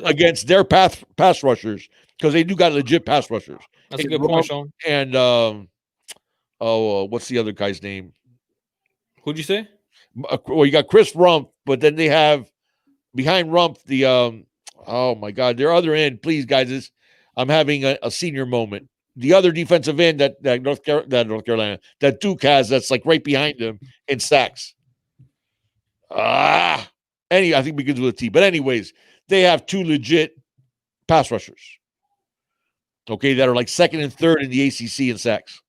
Speaker 2: against their pass rushers because they do got legit pass rushers.
Speaker 1: That's a good point, Sean.
Speaker 2: And what's the other guy's name?
Speaker 1: Who'd you say?
Speaker 2: Well, you got Chris Rumpf, but then they have behind Rumpf the oh my God, their other end. Please, guys, I'm having a senior moment. The other defensive end that North Carolina that Duke has that's like right behind them in sacks. I think it begins with a T. But anyways, they have two legit pass rushers. Okay, that are like second and third in the ACC in sacks.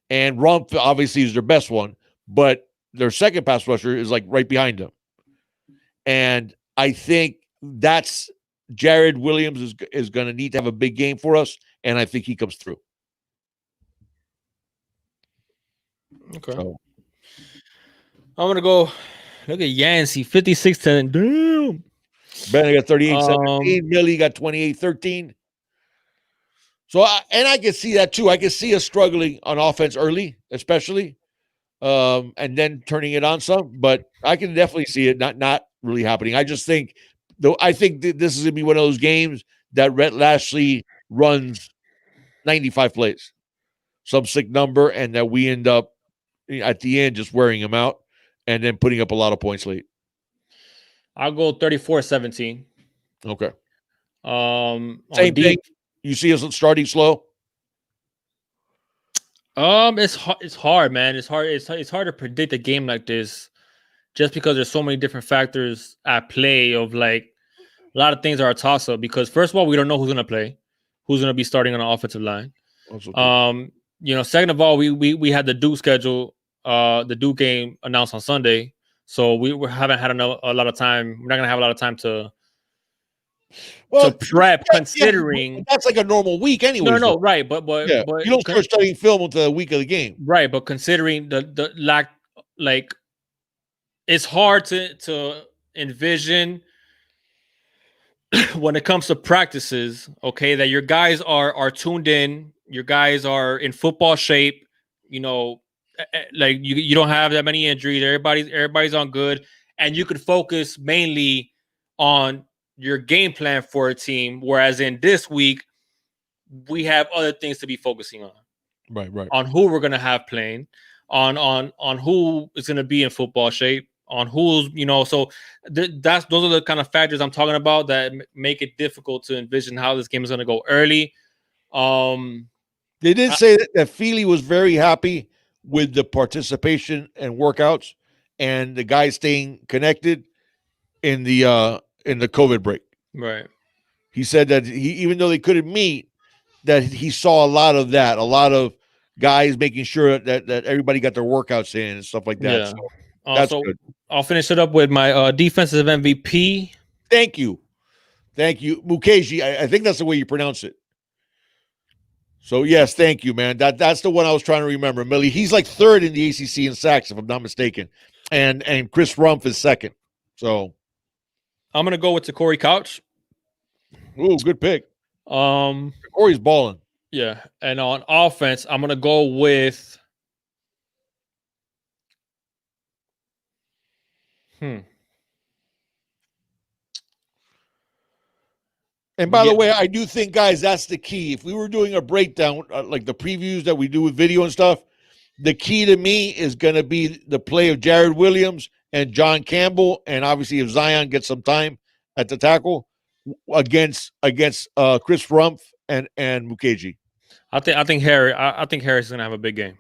Speaker 2: And Rumpf obviously is their best one, but their second pass rusher is like right behind them. And I think that's Jared Williams is going to need to have a big game for us, and I think he comes through.
Speaker 1: Okay. So. I'm going to go. Look at Yancey, 56-10. Damn.
Speaker 2: Ben got 38-17. Millie got 28-13. So, I can see that too. I can see us struggling on offense early, especially, and then turning it on some. But I can definitely see it not really happening. I just think, though, I think this is gonna be one of those games that Rhett Lashley runs 95 plays, some sick number, and that we end up at the end just wearing him out and then putting up a lot of points late.
Speaker 1: I'll go 34-17.
Speaker 2: Okay.
Speaker 1: Same
Speaker 2: thing. You see us starting slow?
Speaker 1: It's hard, man. It's hard to predict a game like this, just because there's so many different factors at play. Of like a lot of things are a toss up. Because first of all, we don't know who's gonna play, who's gonna be starting on the offensive line. Second of all, we had the Duke schedule, the Duke game announced on Sunday, so we haven't had a lot of time. We're not gonna have a lot of time to prep, considering
Speaker 2: that's like a normal week anyway.
Speaker 1: No, right, but
Speaker 2: you don't start studying film until the week of the game,
Speaker 1: right? But considering the lack, like, it's hard to envision when it comes to practices, okay, that your guys are tuned in, your guys are in football shape, like you don't have that many injuries, everybody's on good, and you could focus mainly on your game plan for a team, whereas in this week we have other things to be focusing on.
Speaker 2: Right.
Speaker 1: On who we're gonna have playing, on who is gonna be in football shape, on who's so those are the kind of factors I'm talking about that make it difficult to envision how this game is gonna go early.
Speaker 2: They did say that Feely was very happy with the participation and workouts and the guys staying connected in the COVID break.
Speaker 1: Right.
Speaker 2: He said that even though they couldn't meet, that he saw a lot of that, a lot of guys making sure that everybody got their workouts in and stuff like that.
Speaker 1: Yeah.
Speaker 2: So that's good.
Speaker 1: I'll finish it up with my defensive MVP.
Speaker 2: Thank you. Mukeji. I think that's the way you pronounce it. So yes, thank you, man. That's the one I was trying to remember. Millie, he's like third in the ACC in sacks, if I'm not mistaken, and Chris Rumph is second. So
Speaker 1: I'm gonna go with Corey Couch.
Speaker 2: Ooh, good pick. Corey's balling.
Speaker 1: Yeah, and on offense, I'm gonna go with.
Speaker 2: And by the way, I do think, guys, that's the key. If we were doing a breakdown, like the previews that we do with video and stuff, the key to me is going to be the play of Jared Williams and John Campbell, and obviously if Zion gets some time at the tackle against Chris Rumph and Mukeji.
Speaker 1: I think Harris is going to have a big game.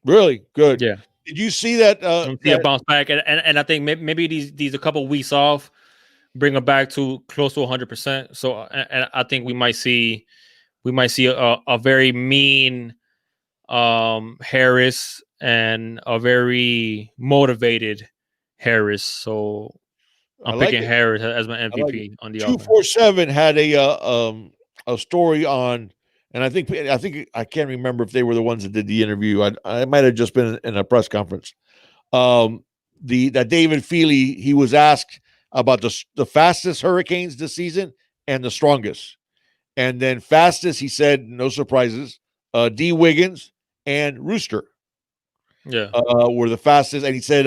Speaker 2: Really good.
Speaker 1: Yeah.
Speaker 2: Did you see that?
Speaker 1: See a bounce back, and I think maybe these a couple weeks off bring them back to close to 100%. So, and I think we might see a very mean Harris and a very motivated Harris. So I'm picking Harris as my MVP on the offense.
Speaker 2: 247 had a story on, and I think I can't remember if they were the ones that did the interview. I might have just been in a press conference. That David Feely, he was asked about the fastest hurricanes this season and the strongest. And then fastest, he said, no surprises, D. Wiggins and Rooster.
Speaker 1: Yeah.
Speaker 2: Were the fastest. And he said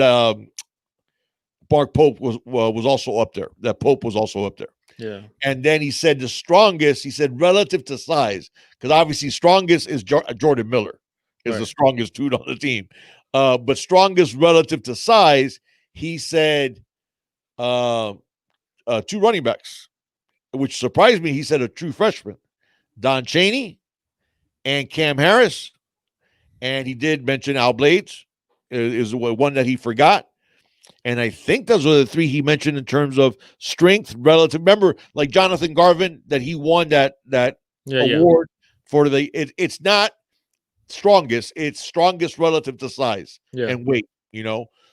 Speaker 2: Mark Pope was also up there. That Pope was also up there.
Speaker 1: Yeah.
Speaker 2: And then he said the strongest, he said relative to size, because obviously strongest is Jordan Miller is the strongest dude on the team. But strongest relative to size, he said 2 running backs, which surprised me. He said a true freshman, Don Chaney and Cam Harris. And he did mention Al Blades is one that he forgot. And I think those are the 3 he mentioned in terms of strength relative. Remember, like Jonathan Garvin, that he won that award for it's not strongest, it's strongest relative to size and weight,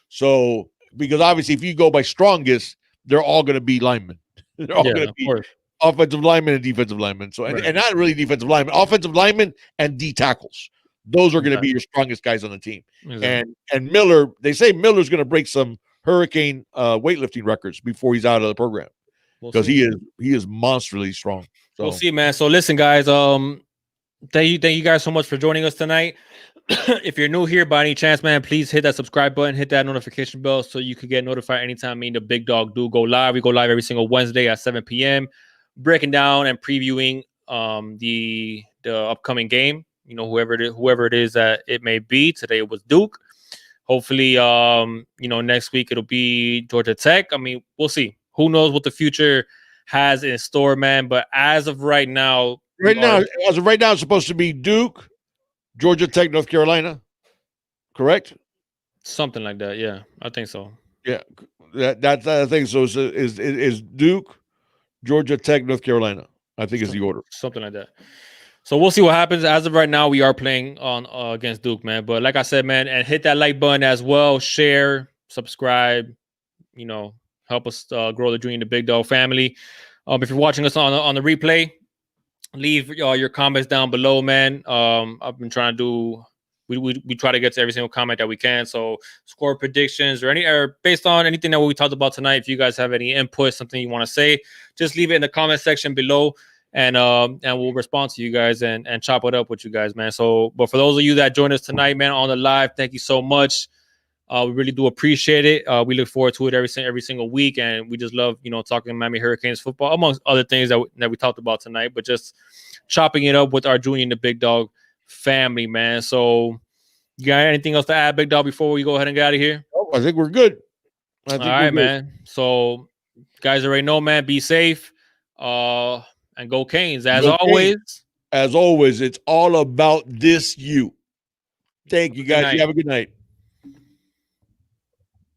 Speaker 2: So, because obviously if you go by strongest, they're all going to be linemen. They're all going to be offensive linemen and defensive linemen. So, and not really defensive linemen, offensive linemen and D tackles. Those are going to be your strongest guys on the team. Exactly. And Miller, they say Miller's going to break some Hurricane weightlifting records before he's out of the program, because he is monstrously strong. So
Speaker 1: we'll see, man. So listen, guys. Thank you guys so much for joining us tonight. If you're new here by any chance, man, please hit that subscribe button, hit that notification bell so you can get notified anytime me and the Big Dog do go live. We go live every single Wednesday at 7 p.m. breaking down and previewing the upcoming game. You know, whoever it is that it may be. Today it was Duke. Hopefully, next week it'll be Georgia Tech. I mean, we'll see. Who knows what the future has in store, man? But as of right now,
Speaker 2: as of right now, it's supposed to be Duke, Georgia Tech, North Carolina. Correct?
Speaker 1: Something like that. Yeah, I think so.
Speaker 2: Yeah, that's I think so. Is Duke, Georgia Tech, North Carolina. I think is the order.
Speaker 1: Something like that. So we'll see what happens. As of right now, we are playing on against Duke, man. But like I said, man, and hit that like button as well. Share, subscribe. You know, help us grow the Junior and the Big Dog family. If you're watching us on the replay, leave your comments down below, man. I've been trying to do. We try to get to every single comment that we can. So score predictions or based on anything that we talked about tonight. If you guys have any input, something you want to say, just leave it in the comment section below. And we'll respond to you guys and chop it up with you guys, man. So, but for those of you that joined us tonight, man, on the live, thank you so much. We really do appreciate it. We look forward to it every single week, and we just love, talking Miami Hurricanes football, amongst other things that we talked about tonight. But just chopping it up with our Junior and the Big Dog family, man. So, you got anything else to add, Big Dog, before we go ahead and get out of here?
Speaker 2: Oh, I think we're good.
Speaker 1: All right, man. So, guys already know, man. Be safe. And go Canes. As always,
Speaker 2: it's all about this you. Thank you, guys. You have a good night.